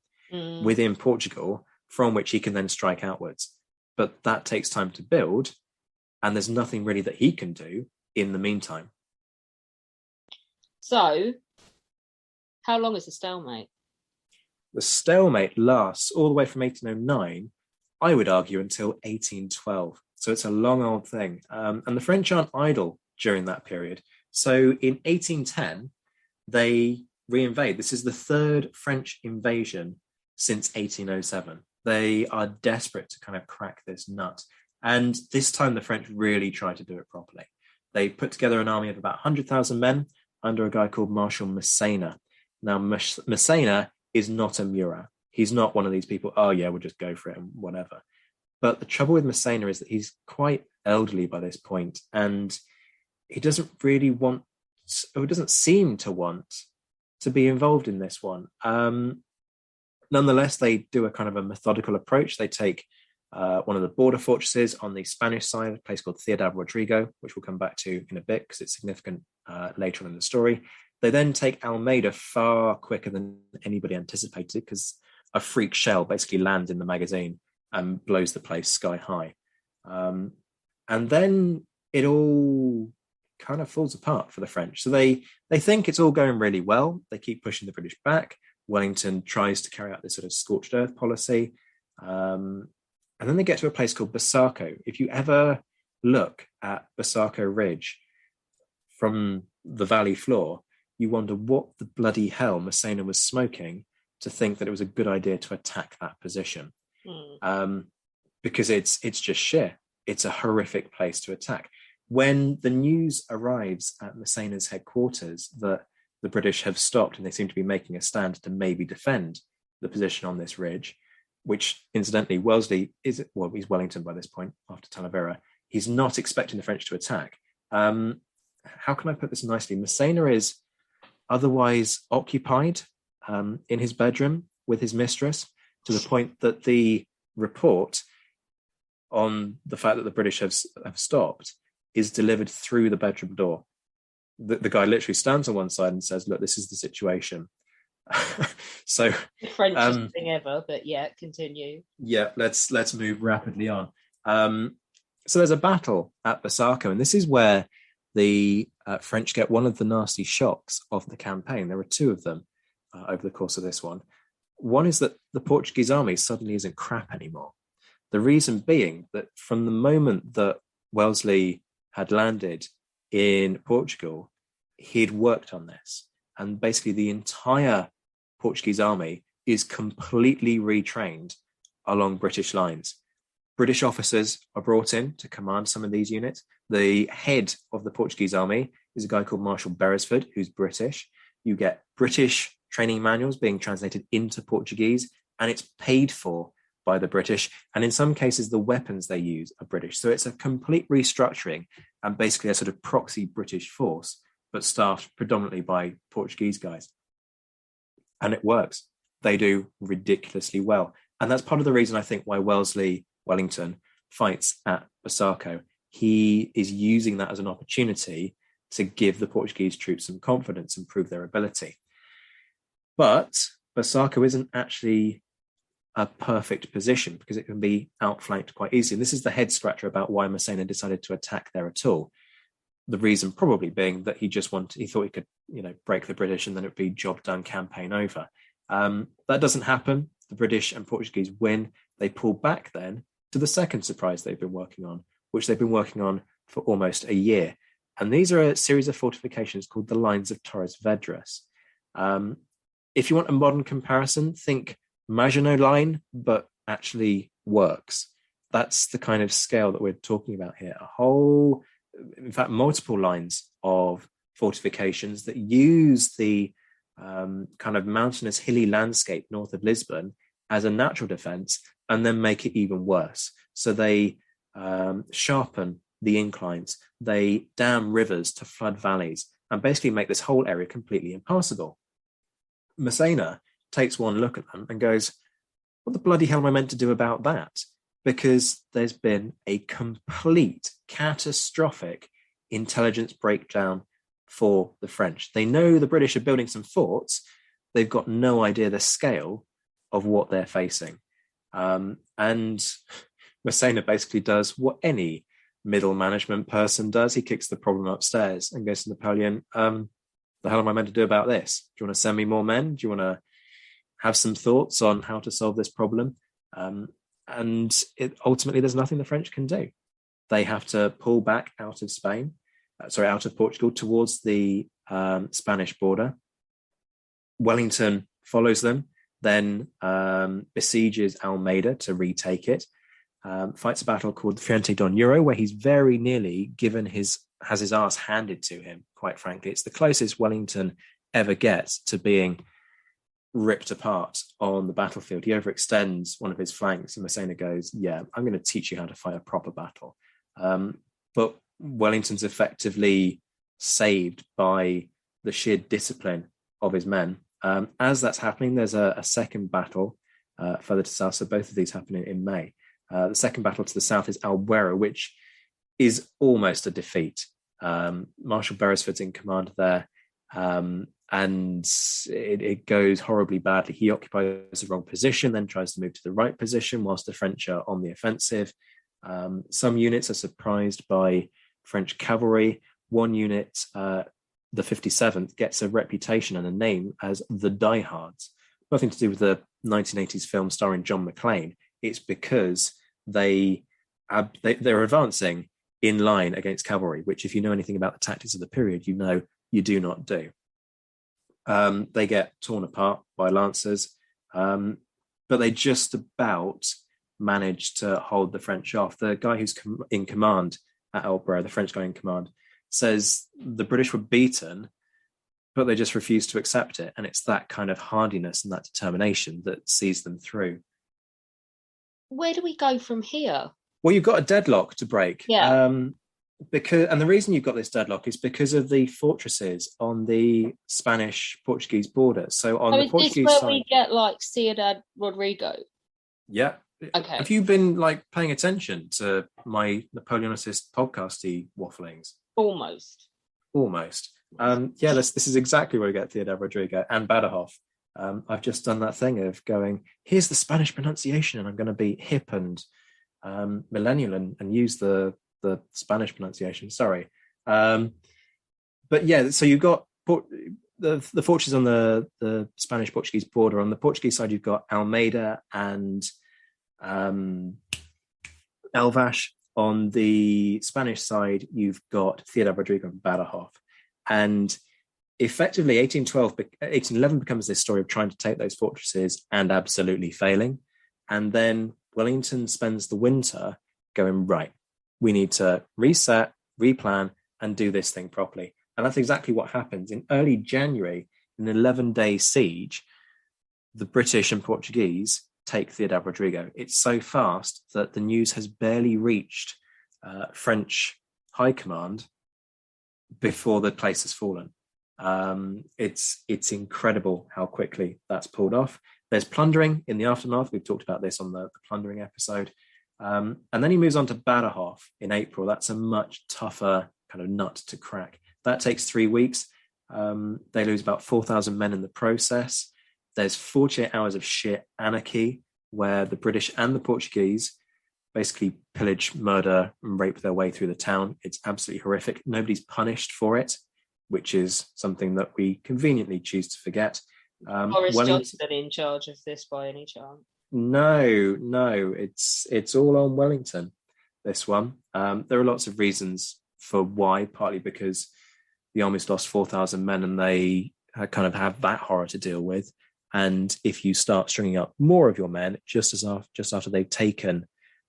within Portugal, from which he can then strike outwards. But that takes time to build, and there's nothing really that he can do in the meantime. So, how long is the stalemate? The stalemate lasts all the way from 1809, I would argue, until 1812. So it's a long old thing. And the French aren't idle during that period. So in 1810, they reinvade. This is the third French invasion since 1807. They are desperate to kind of crack this nut. And this time the French really try to do it properly. They put together an army of about 100,000 men under a guy called Marshal Massena. Now, Massena is not a Murat. He's not one of these people, oh yeah, we'll just go for it and whatever. But the trouble with Massena is that he's quite elderly by this point, and he doesn't really want, or doesn't seem to want, to be involved in this one. Nonetheless, they do a kind of a methodical approach. They take one of the border fortresses on the Spanish side, a place called Ciudad Rodrigo, which we'll come back to in a bit because it's significant later on in the story. They then take Almeida far quicker than anybody anticipated, because a freak shell basically lands in the magazine and blows the place sky high. And then it all kind of falls apart for the French. So they think it's all going really well. They keep pushing the British back. Wellington tries to carry out this sort of scorched earth policy. And then they get to a place called Bassaco. If you ever look at Bassaco Ridge from the valley floor, you wonder what the bloody hell Massena was smoking to think that it was a good idea to attack that position. Because it's just sheer. It's a horrific place to attack. When the news arrives at Massena's headquarters that the British have stopped and they seem to be making a stand to maybe defend the position on this ridge, which incidentally Wellesley is, well, he's Wellington by this point after Talavera. He's not expecting the French to attack. How can I put this nicely? Massena is otherwise occupied in his bedroom with his mistress, to the point that the report on the fact that the British have stopped is delivered through the bedroom door. The guy literally stands on one side and says, look, this is the situation. So the Frenchest thing ever, but yeah, continue. Yeah, let's move rapidly on. So there's a battle at Bassaco, and this is where the French get one of the nasty shocks of the campaign. There are two of them over the course of this one. One is that the Portuguese army suddenly isn't crap anymore. The reason being that from the moment that Wellesley had landed in Portugal, he'd worked on this. And basically the entire Portuguese army is completely retrained along British lines. British officers are brought in to command some of these units. The head of the Portuguese army is a guy called Marshal Beresford, who's British. You get British training manuals being translated into Portuguese, and it's paid for by the British. And in some cases, the weapons they use are British. So it's a complete restructuring and basically a sort of proxy British force, but staffed predominantly by Portuguese guys. And it works. They do ridiculously well. And that's part of the reason I think why Wellesley Wellington, fights at Busaco, he is using that as an opportunity to give the Portuguese troops some confidence and prove their ability. But Busaco isn't actually a perfect position because it can be outflanked quite easily. And this is the head scratcher about why Massena decided to attack there at all. The reason probably being that he thought he could, break the British and then it'd be job done, campaign over. That doesn't happen. The British and Portuguese win. They pull back then to the second surprise they've been working on, which they've been working on for almost a year. And these are a series of fortifications called the Lines of Torres Vedras. If you want a modern comparison, think Maginot Line, but actually works. That's the kind of scale that we're talking about here. In fact, multiple lines of fortifications that use the kind of mountainous, hilly landscape north of Lisbon as a natural defense and then make it even worse. So they sharpen the inclines, they dam rivers to flood valleys and basically make this whole area completely impassable. Massena takes one look at them and goes, what the bloody hell am I meant to do about that? Because there's been a complete catastrophic intelligence breakdown for the French. They know the British are building some forts. They've got no idea the scale of what they're facing. And Massena basically does what any middle management person does. He kicks the problem upstairs and goes to Napoleon, the hell am I meant to do about this? Do you want to send me more men? Do you want to have some thoughts on how to solve this problem? And ultimately, there's nothing the French can do. They have to pull back out of Portugal towards the Spanish border. Wellington follows them, then besieges Almeida to retake it, fights a battle called the Frente do Douro, where he's very nearly has his arse handed to him, quite frankly. It's the closest Wellington ever gets to being ripped apart on the battlefield. He overextends one of his flanks and Massena goes, yeah, I'm going to teach you how to fight a proper battle. But Wellington's effectively saved by the sheer discipline of his men. As that's happening, there's a second battle further to south. So both of these happen in May. The second battle to the south is Albuera, which is almost a defeat. Marshal Beresford's in command there. And it goes horribly badly. He occupies the wrong position, then tries to move to the right position whilst the French are on the offensive. Some units are surprised by French cavalry. One unit, the 57th, gets a reputation and a name as the Diehards. Nothing to do with the 1980s film starring John McClane. It's because they're advancing in line against cavalry, which if you know anything about the tactics of the period, you know you do not do. They get torn apart by lancers, but they just about manage to hold the French off. The guy who's in command at Albuera, the French guy in command, says the British were beaten, but they just refused to accept it. And it's that kind of hardiness and that determination that sees them through. Where do we go from here? Well, you've got a deadlock to break. Yeah. And the reason you've got this deadlock is because of the fortresses on the Spanish-Portuguese border. So on the Portuguese is this where side, we get like Ciudad Rodrigo? Yeah. Okay. Have you been like paying attention to my Napoleonicist podcasty wafflings? Almost. Yeah, this is exactly where we get Ciudad Rodrigo and Badajoz. I've just done that thing of going, here's the Spanish pronunciation, and I'm going to be hip and millennial and use the Spanish pronunciation. Sorry. But yeah, so you've got the fortresses on the Spanish-Portuguese border. On the Portuguese side, you've got Almeida and Elvas. On the Spanish side, you've got Ciudad Rodrigo and Badajoz. And effectively, 1811 becomes this story of trying to take those fortresses and absolutely failing. And then Wellington spends the winter going, right, we need to reset, replan, and do this thing properly. And that's exactly what happens. In early January, in an 11-day siege, the British and Portuguese take Ciudad Rodrigo. It's so fast that the news has barely reached French high command before the place has fallen. It's incredible how quickly that's pulled off. There's plundering in the aftermath. We've talked about this on the plundering episode. And then he moves on to Badajoz in April. That's a much tougher kind of nut to crack. That takes 3 weeks. They lose about 4,000 men in the process. There's 48 hours of sheer anarchy where the British and the Portuguese basically pillage, murder, and rape their way through the town. It's absolutely horrific. Nobody's punished for it, which is something that we conveniently choose to forget. Boris Johnson in charge of this by any chance? No, it's all on Wellington, this one. There are lots of reasons for why, partly because the army's lost 4,000 men and they kind of have that horror to deal with. And if you start stringing up more of your men just after they've taken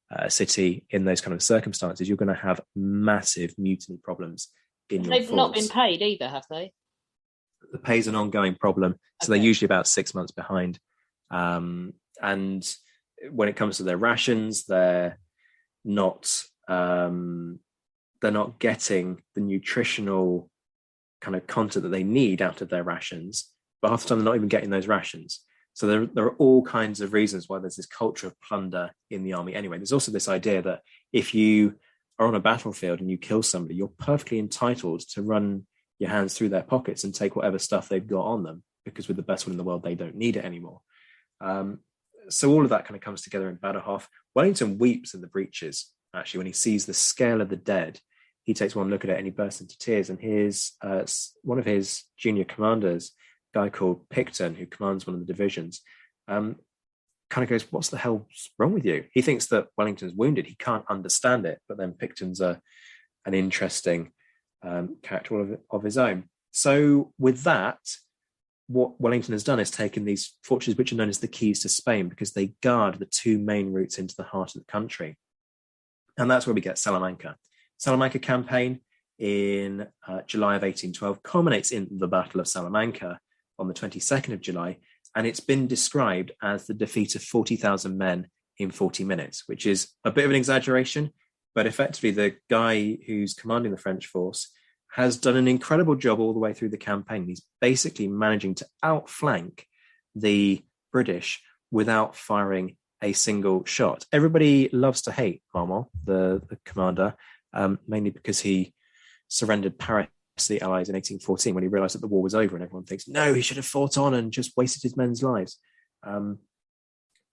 a city in those kind of circumstances, you're going to have massive mutiny problems in your They've force. not been paid either, have they? The pay is an ongoing problem, so they're usually about 6 months behind. And when it comes to their rations, they're not getting the nutritional kind of content that they need out of their rations, but half the time they're not even getting those rations. So there are all kinds of reasons why there's this culture of plunder in the army. Anyway, there's also this idea that if you are on a battlefield and you kill somebody, you're perfectly entitled to run your hands through their pockets and take whatever stuff they've got on them, because with the best one in the world, they don't need it anymore. So all of that kind of comes together in Badajoz. Wellington weeps in the breaches, actually, when he sees the scale of the dead. He takes one look at it and he bursts into tears. And here's one of his junior commanders, a guy called Picton, who commands one of the divisions, kind of goes, "What's the hell's wrong with you?" He thinks that Wellington's wounded. He can't understand it. But then Picton's an interesting character of his own. So with that, what Wellington has done is taken these fortresses, which are known as the keys to Spain, because they guard the two main routes into the heart of the country. And that's where we get Salamanca. Salamanca campaign in July of 1812 culminates in the Battle of Salamanca on the 22nd of July. And it's been described as the defeat of 40,000 men in 40 minutes, which is a bit of an exaggeration. But effectively, the guy who's commanding the French force has done an incredible job all the way through the campaign. He's basically managing to outflank the British without firing a single shot. Everybody loves to hate Marmont, the commander, mainly because he surrendered Paris to the Allies in 1814 when he realized that the war was over, and everyone thinks, no, he should have fought on and just wasted his men's lives.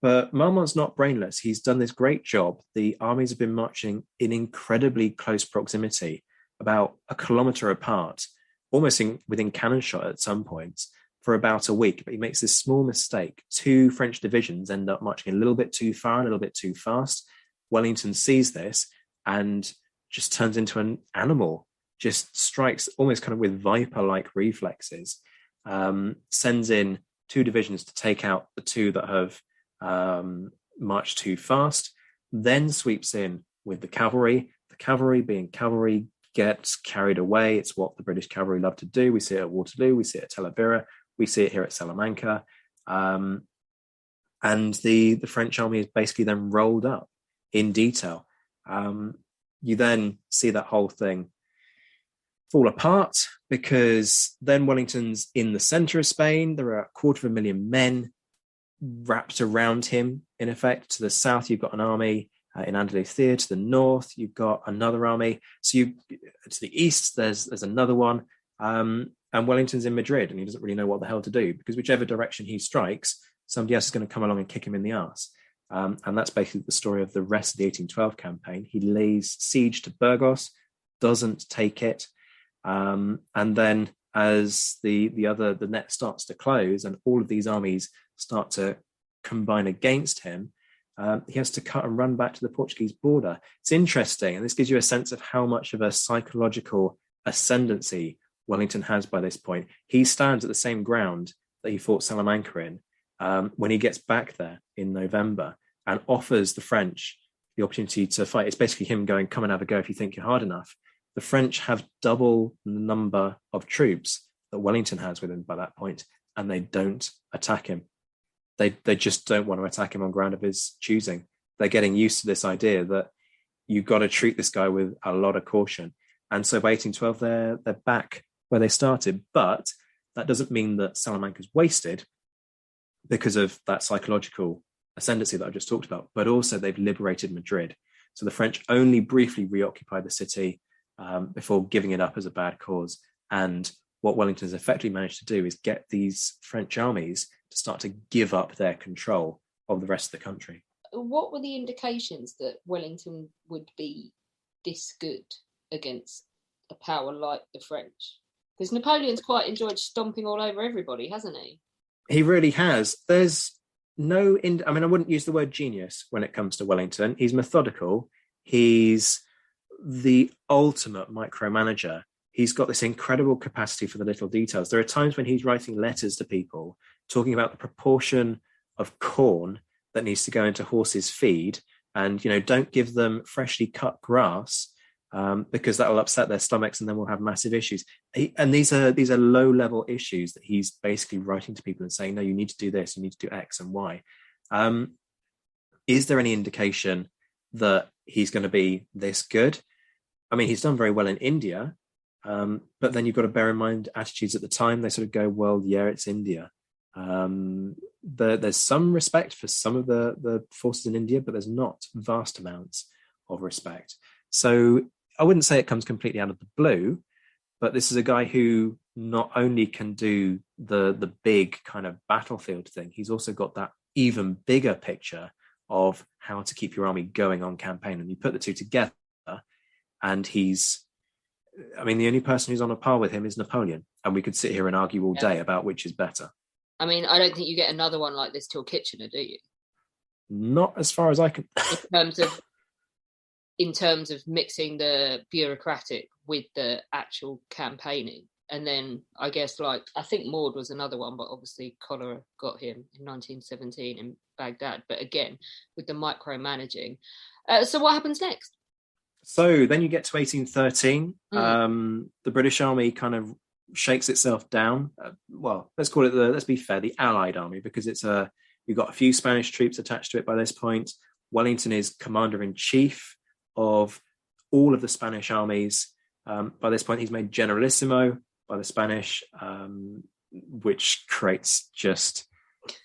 But Marmont's not brainless. He's done this great job. The armies have been marching in incredibly close proximity, about a kilometre apart, almost within cannon shot at some points, for about a week. But he makes this small mistake. Two French divisions end up marching a little bit too far, a little bit too fast. Wellington sees this and just turns into an animal, just strikes almost kind of with viper-like reflexes, sends in two divisions to take out the two that have marched too fast, then sweeps in with the cavalry. The cavalry, being cavalry, gets carried away. It's what the British cavalry love to do. We see it at Waterloo, we see it at Tel Avira, we see it here at Salamanca. And the French army is basically then rolled up in detail. You then see that whole thing fall apart, because then Wellington's in the center of Spain. There are 250,000 men wrapped around him, in effect. To the south, you've got an army in Andalusia. To the north, you've got another army. So to the east, there's another one. And Wellington's in Madrid, and he doesn't really know what the hell to do, because whichever direction he strikes, somebody else is going to come along and kick him in the arse. And that's basically the story of the rest of the 1812 campaign. He lays siege to Burgos, doesn't take it. And then as the net starts to close and all of these armies start to combine against him, he has to cut and run back to the Portuguese border. It's interesting, and this gives you a sense of how much of a psychological ascendancy Wellington has by this point. He stands at the same ground that he fought Salamanca in when he gets back there in November, and offers the French the opportunity to fight. It's basically him going, come and have a go if you think you're hard enough. The French have double the number of troops that Wellington has with him by that point, and they don't attack him. They just don't want to attack him on ground of his choosing. They're getting used to this idea that you've got to treat this guy with a lot of caution. And so by 1812, they're back where they started. But that doesn't mean that Salamanca's wasted because of that psychological ascendancy that I just talked about, but also they've liberated Madrid. So the French only briefly reoccupied the city before giving it up as a bad cause. And what Wellington has effectively managed to do is get these French armies to start to give up their control of the rest of the country. What were the indications that Wellington would be this good against a power like the French? Because Napoleon's quite enjoyed stomping all over everybody, hasn't he? He really has. There's no, I mean, I wouldn't use the word genius when it comes to Wellington. He's methodical. He's the ultimate micromanager. He's got this incredible capacity for the little details. There are times when he's writing letters to people talking about the proportion of corn that needs to go into horses' feed, and don't give them freshly cut grass because that will upset their stomachs, and then we'll have massive issues. And these are low-level issues that he's basically writing to people and saying, no, you need to do this, you need to do X and Y. Is there any indication that he's going to be this good? I mean, he's done very well in India, but then you've got to bear in mind attitudes at the time. They sort of go, well, yeah, it's India. There's some respect for some of the forces in India, but there's not vast amounts of respect. So I wouldn't say it comes completely out of the blue, but this is a guy who not only can do the big kind of battlefield thing, he's also got that even bigger picture of how to keep your army going on campaign. And you put the two together, and the only person who's on a par with him is Napoleon. And we could sit here and argue all day about which is better. I mean, I don't think you get another one like this till Kitchener, do you? Not as far as I can. in terms of mixing the bureaucratic with the actual campaigning. And then I guess, I think Maud was another one, but obviously cholera got him in 1917 in Baghdad. But again, with the micromanaging. So what happens next? So then you get to 1813. The British army kind of shakes itself down. Well, let's call it let's be fair, the Allied army, because you've got a few Spanish troops attached to it by this point. Wellington is commander-in-chief of all of the Spanish armies. By this point, he's made generalissimo by the Spanish, which creates just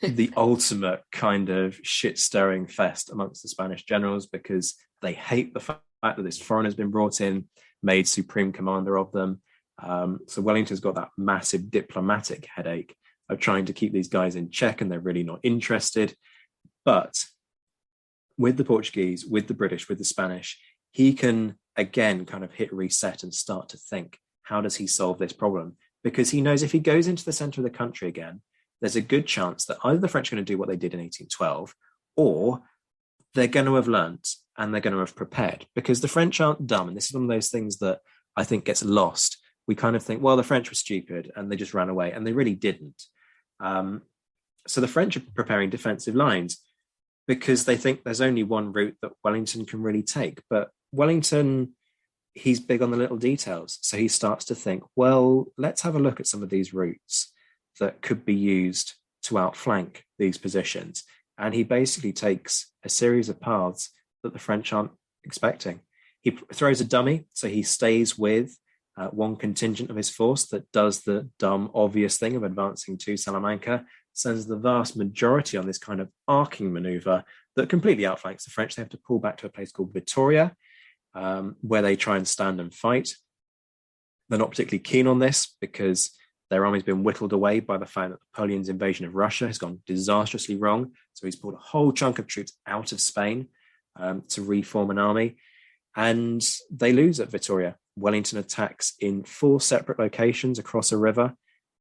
the ultimate kind of shit-stirring fest amongst the Spanish generals, because they hate the fact that this foreigner's been brought in, made supreme commander of them. So Wellington's got that massive diplomatic headache of trying to keep these guys in check, and they're really not interested. But with the Portuguese, with the British, with the Spanish, he can again kind of hit reset and start to think, how does he solve this problem? Because he knows if he goes into the center of the country again, there's a good chance that either the French are going to do what they did in 1812, or they're going to have learnt and they're going to have prepared. Because the French aren't dumb, and this is one of those things that I think gets lost. We kind of think, well, the French were stupid and they just ran away, and they really didn't. So the French are preparing defensive lines because they think there's only one route that Wellington can really take. But Wellington, he's big on the little details. So he starts to think, well, let's have a look at some of these routes that could be used to outflank these positions. And he basically takes a series of paths that the French aren't expecting. He throws a dummy, so he stays with one contingent of his force that does the dumb, obvious thing of advancing to Salamanca, sends the vast majority on this kind of arcing maneuver that completely outflanks the French. They have to pull back to a place called Vitoria, where they try and stand and fight. They're not particularly keen on this because their army's been whittled away by the fact that Napoleon's invasion of Russia has gone disastrously wrong. So he's pulled a whole chunk of troops out of Spain to reform an army. And they lose at Vitoria. Wellington attacks in 4 separate locations across a river.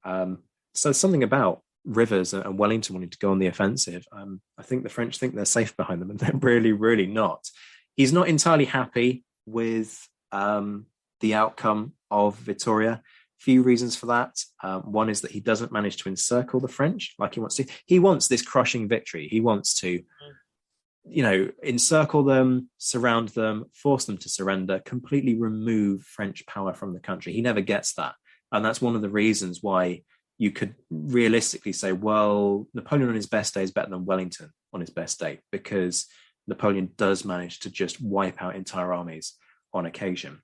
So something about rivers and Wellington wanting to go on the offensive. I think the French think they're safe behind them, and they're really, really not. He's not entirely happy with the outcome of Vitoria. Few reasons for that. One is that he doesn't manage to encircle the French like he wants to. He wants this crushing victory. He wants to, encircle them, surround them, force them to surrender, completely remove French power from the country. He never gets that. And that's one of the reasons why you could realistically say, well, Napoleon on his best day is better than Wellington on his best day, because Napoleon does manage to just wipe out entire armies on occasion.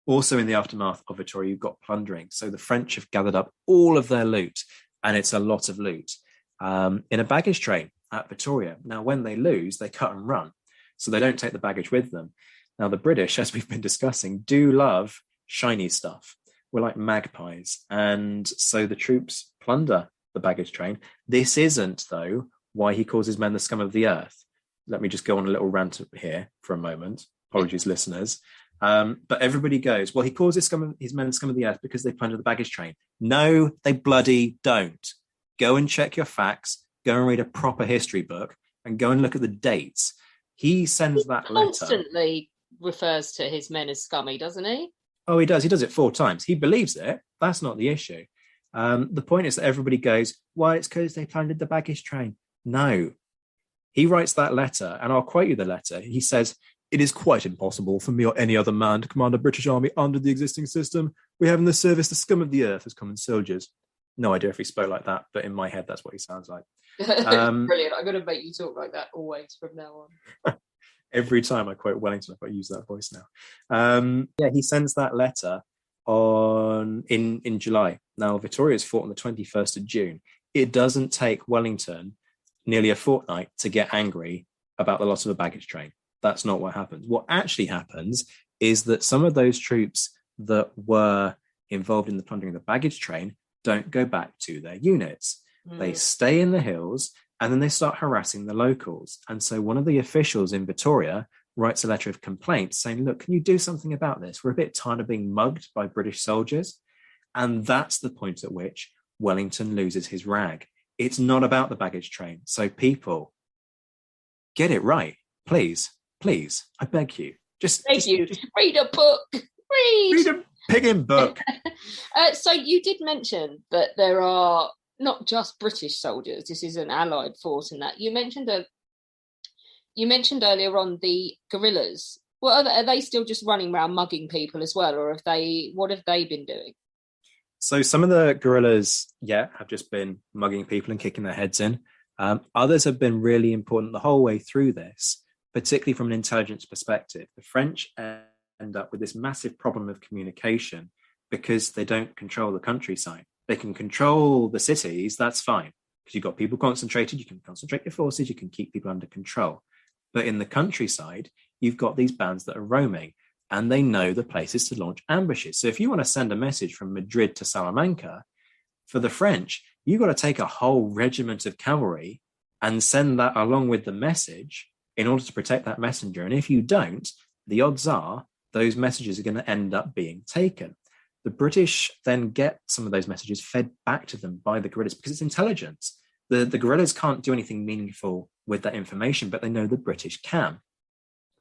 Also, in the aftermath of Vittoria, you've got plundering. So the French have gathered up all of their loot, and it's a lot of loot, in a baggage train. at Vittoria. Now, when they lose, they cut and run. So they don't take the baggage with them. Now, the British, as we've been discussing, do love shiny stuff. We're like magpies. And so the troops plunder the baggage train. This isn't, though, why he calls his men the scum of the earth. Let me just go on a little rant here for a moment. Apologies, listeners. But everybody goes, well, he calls his men scum of the earth because they plunder the baggage train. No, they bloody don't. Go and check your facts. Go and read a proper history book and go and look at the dates. He sends that letter. Constantly refers to his men as scummy, doesn't he? Oh, he does. He does it 4 times. He believes it. That's not the issue. The point is that everybody goes, well, it's because they plundered the baggage train. No. He writes that letter, and I'll quote you the letter. He says, "It is quite impossible for me or any other man to command a British army under the existing system. We have in the service the scum of the earth as common soldiers." No idea if he spoke like that, but in my head, that's what he sounds like. Brilliant. I'm going to make you talk like that always from now on. Every time I quote Wellington, I've got to use that voice now. He sends that letter in July. Now, Vittoria's fought on the 21st of June. It doesn't take Wellington nearly a fortnight to get angry about the loss of a baggage train. That's not what happens. What actually happens is that some of those troops that were involved in the plundering of the baggage train don't go back to their units. They stay in the hills, and then they start harassing the locals. And so one of the officials in Vittoria writes a letter of complaint saying, look, can you do something about this? We're a bit tired of being mugged by British soldiers. And that's the point at which Wellington loses his rag. It's not about the baggage train. So people, get it right. Please, I beg you. Just read a book. Read a pigging book. So you did mention that there are not just British soldiers. This is an allied force in that. You mentioned earlier on the guerrillas. Well, are they still just running around mugging people as well, or what have they been doing? So some of the guerrillas, have just been mugging people and kicking their heads in. Others have been really important the whole way through this, particularly from an intelligence perspective. The French end up with this massive problem of communication because they don't control the countryside. They can control the cities, that's fine, because you've got people concentrated, you can concentrate your forces, you can keep people under control. But in the countryside, you've got these bands that are roaming, and they know the places to launch ambushes. So if you want to send a message from Madrid to Salamanca, for the French, you've got to take a whole regiment of cavalry and send that along with the message in order to protect that messenger. And if you don't, the odds are those messages are going to end up being taken. The British then get some of those messages fed back to them by the guerrillas because it's intelligence. The guerrillas can't do anything meaningful with that information, but they know the British can.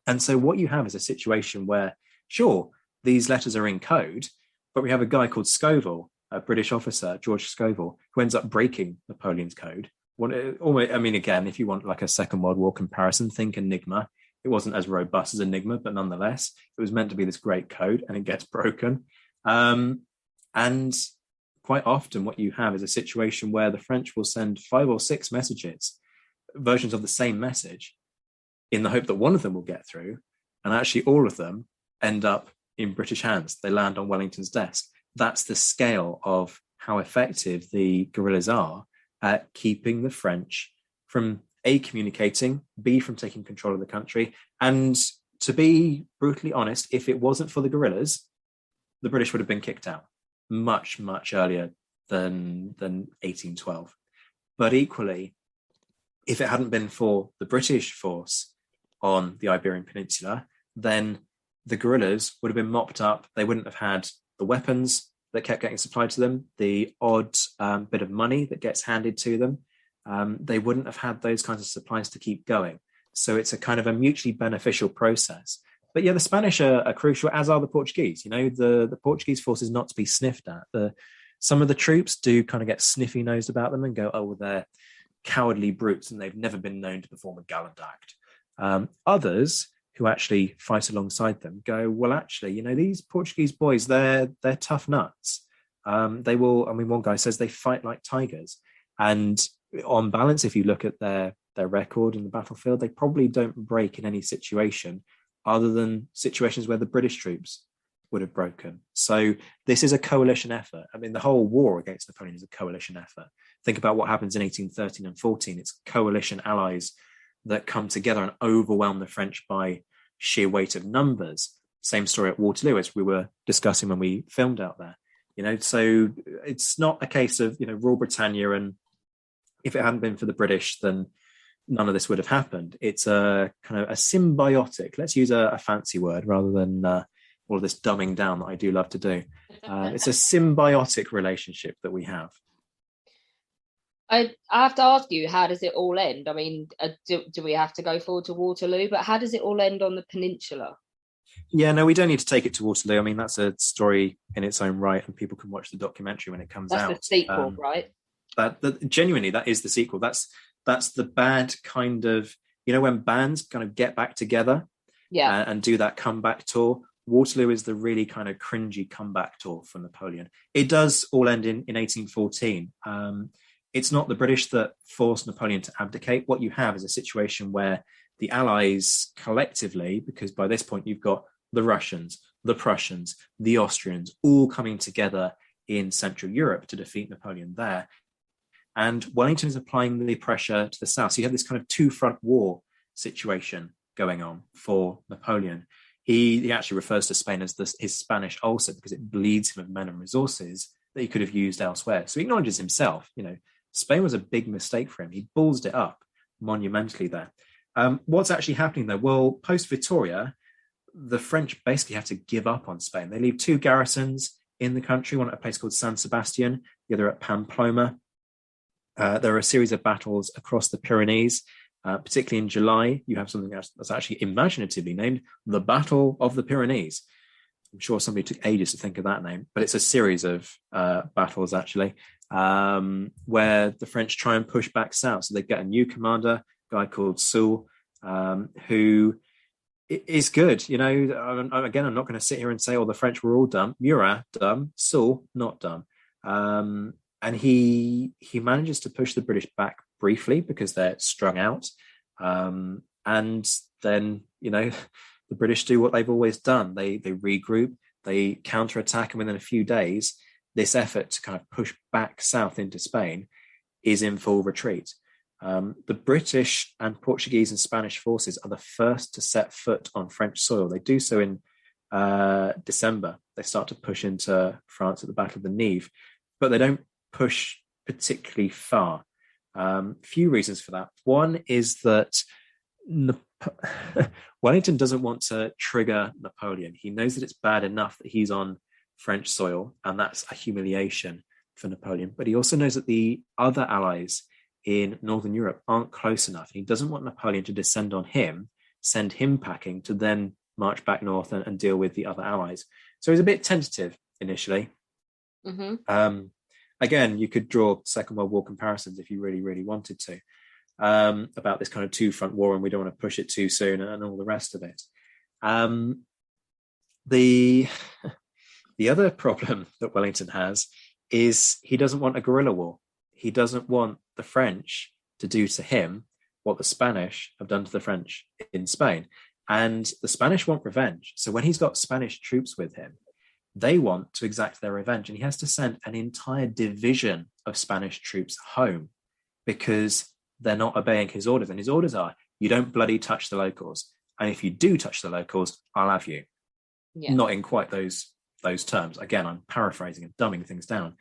And so what you have is a situation where, sure, these letters are in code, but we have a guy called Scoville, a British officer, George Scoville, who ends up breaking Napoleon's code. Again, if you want like a Second World War comparison, think Enigma. It wasn't as robust as Enigma, but nonetheless, it was meant to be this great code, and it gets broken. And quite often what you have is a situation where the French will send 5 or 6 messages, versions of the same message, in the hope that one of them will get through, and actually all of them end up in British hands. They land on Wellington's desk. That's the scale of how effective the guerrillas are at keeping the French from A, communicating, B, from taking control of the country. And to be brutally honest, if it wasn't for the guerrillas, the British would have been kicked out much, much earlier than 1812. But equally, if it hadn't been for the British force on the Iberian Peninsula, then the guerrillas would have been mopped up. They wouldn't have had the weapons that kept getting supplied to them, the odd bit of money that gets handed to them. They wouldn't have had those kinds of supplies to keep going. So it's a kind of a mutually beneficial process. But yeah, the Spanish are crucial, as are the Portuguese. You know, the Portuguese force is not to be sniffed at. Some of the troops do kind of get sniffy-nosed about them and go, oh, well, they're cowardly brutes and they've never been known to perform a gallant act. Others who actually fight alongside them go, well, actually, you know, these Portuguese boys, they're tough nuts. They will, I mean, one guy says they fight like tigers. And on balance, if you look at their record in the battlefield, they probably don't break in any situation other than situations where the British troops would have broken. So this is a coalition effort. I mean, the whole war against Napoleon is a coalition effort. Think about what happens in 1813 and 14. It's coalition allies that come together and overwhelm the French by sheer weight of numbers. Same story at Waterloo, as we were discussing when we filmed out there. So it's not a case of, rule Britannia, and if it hadn't been for the British, then none of this would have happened. It's a kind of a symbiotic, let's use a fancy word rather than all of this dumbing down that I do love to do. It's a symbiotic relationship that we have. I have to ask you, how does it all end? I mean, do we have to go forward to Waterloo? But how does it all end on the peninsula? Yeah, no, we don't need to take it to Waterloo. I mean, that's a story in its own right, and people can watch the documentary when it comes out. That's the sequel, right? Genuinely, that is the sequel. That's the bad kind of, when bands kind of get back together, and do that comeback tour. Waterloo is the really kind of cringy comeback tour for Napoleon. It does all end in 1814. It's not the British that forced Napoleon to abdicate. What you have is a situation where the Allies collectively, because by this point you've got the Russians, the Prussians, the Austrians, all coming together in Central Europe to defeat Napoleon there. And Wellington is applying the pressure to the south. So you have this kind of two-front war situation going on for Napoleon. He actually refers to Spain as his Spanish ulcer because it bleeds him of men and resources that he could have used elsewhere. So he acknowledges himself, Spain was a big mistake for him. He ballsed it up monumentally there. What's actually happening there? Well, post-Vittoria, the French basically have to give up on Spain. They leave two garrisons in the country, one at a place called San Sebastian, the other at Pamplona. There are a series of battles across the Pyrenees, particularly in July. You have something that's actually imaginatively named the Battle of the Pyrenees. I'm sure somebody took ages to think of that name, but it's a series of battles, actually, where the French try and push back south. So they get a new commander, a guy called Soult, who is good. Again, I'm not going to sit here and say, the French were all dumb. Murat, dumb. Soult, not dumb. And he manages to push the British back briefly because they're strung out. And then, the British do what they've always done. They regroup, they counterattack, and within a few days, this effort to kind of push back south into Spain is in full retreat. The British and Portuguese and Spanish forces are the first to set foot on French soil. They do so in December. They start to push into France at the Battle of the Neve, but they don't push particularly far. Few reasons for that. One is that Wellington doesn't want to trigger Napoleon. He knows that it's bad enough that he's on French soil, and that's a humiliation for Napoleon. But he also knows that the other allies in Northern Europe aren't close enough. He doesn't want Napoleon to descend on him, send him packing to then march back north and deal with the other allies. So he's a bit tentative initially. Mm-hmm. Again, you could draw Second World War comparisons if you really, really wanted to, about this kind of two-front war, and we don't want to push it too soon and all the rest of it. The other problem that Wellington has is he doesn't want a guerrilla war. He doesn't want the French to do to him what the Spanish have done to the French in Spain. And the Spanish want revenge. So when he's got Spanish troops with him, they want to exact their revenge. And he has to send an entire division of Spanish troops home because they're not obeying his orders. And his orders are, you don't bloody touch the locals. And if you do touch the locals, I'll have you. Yeah. Not in quite those terms. Again, I'm paraphrasing and dumbing things down.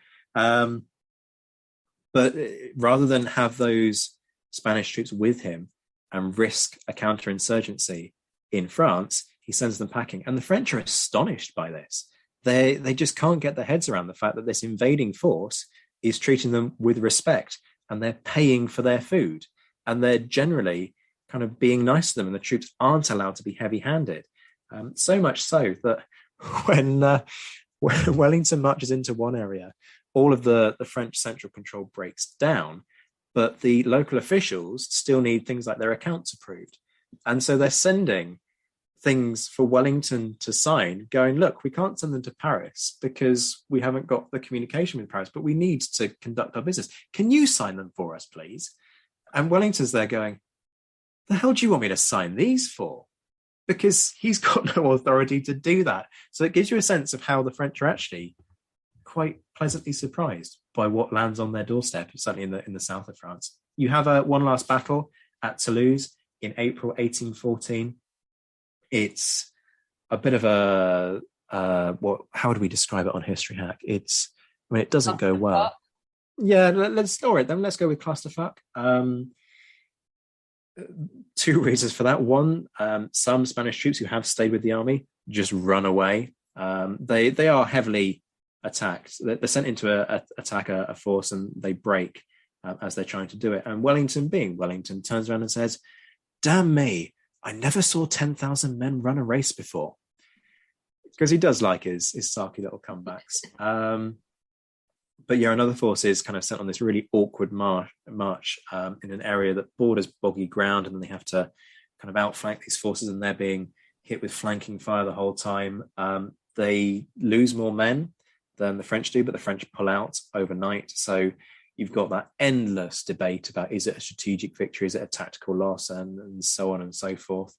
But rather than have those Spanish troops with him and risk a counterinsurgency in France, he sends them packing. And the French are astonished by this. They just can't get their heads around the fact that this invading force is treating them with respect, and they're paying for their food, and they're generally kind of being nice to them, and the troops aren't allowed to be heavy-handed. So much so that when Wellington marches into one area, all of the French central control breaks down, but the local officials still need things like their accounts approved. And so they're sending things for Wellington to sign, going, look, we can't send them to Paris because we haven't got the communication with Paris, but we need to conduct our business. Can you sign them for us, please? And Wellington's there going, the hell do you want me to sign these for? because he's got no authority to do that. So it gives you a sense of how the French are actually quite pleasantly surprised by what lands on their doorstep, certainly in the south of France. You have one last battle at Toulouse in April 1814. It's a bit of a how would we describe it on History Hack? It doesn't go well. Yeah, let's go with clusterfuck. Two reasons for that. One, some Spanish troops who have stayed with the army just run away. They are heavily attacked. They're sent into attack a force, and they break as they're trying to do it. And Wellington, being Wellington, turns around and says, "Damn me, I never saw 10,000 men run a race before." Because he does like his sarky little comebacks. But yeah, another force is kind of sent on this really awkward march in an area that borders boggy ground, and then they have to kind of outflank these forces, and they're being hit with flanking fire the whole time. They lose more men than the French do, but the French pull out overnight. So you've got that endless debate about, is it a strategic victory, is it a tactical loss, and so on and so forth.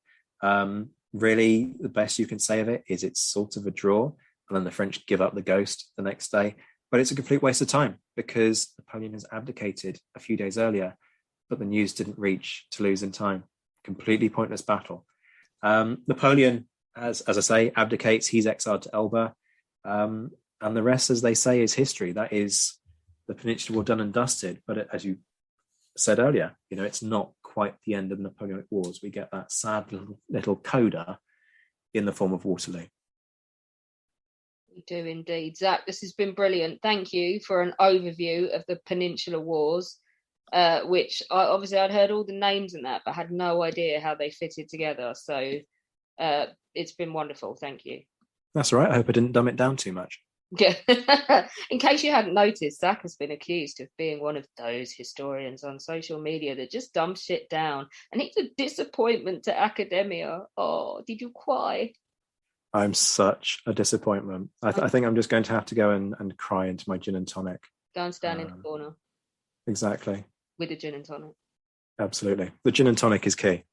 Really, the best you can say of it is it's sort of a draw, and then the French give up the ghost the next day. But it's a complete waste of time because Napoleon has abdicated a few days earlier, but the news didn't reach Toulouse in time. Completely pointless battle. Napoleon, as I say, abdicates. He's exiled to Elba. And the rest, as they say, is history. That is the Peninsular War done and dusted. But as you said earlier, it's not quite the end of the Napoleonic Wars. We get that sad little coda in the form of Waterloo. We do indeed. Zack, this has been brilliant. Thank you for an overview of the Peninsular Wars, which I'd heard all the names and that, but had no idea how they fitted together. So it's been wonderful. Thank you. That's all right. I hope I didn't dumb it down too much. Yeah. In case you hadn't noticed, Zack has been accused of being one of those historians on social media that just dumps shit down, and it's a disappointment to academia. Oh, did you cry? I'm such a disappointment. I think I'm just going to have to go and cry into my gin and tonic. Go and stand in the corner. Exactly. With a gin and tonic. Absolutely. The gin and tonic is key.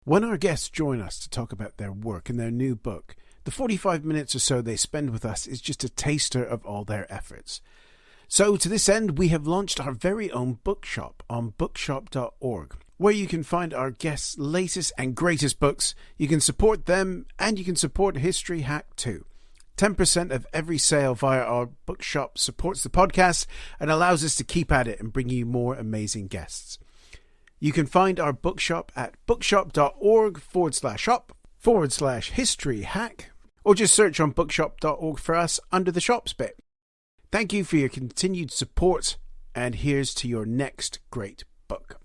When our guests join us to talk about their work and their new book, the 45 minutes or so they spend with us is just a taster of all their efforts. So to this end, we have launched our very own bookshop on bookshop.org, where you can find our guests' latest and greatest books. You can support them, and you can support History Hack too. 10% of every sale via our bookshop supports the podcast and allows us to keep at it and bring you more amazing guests. You can find our bookshop at bookshop.org/shop/History Hack, or just search on bookshop.org for us under the shops bit. Thank you for your continued support, and here's to your next great book.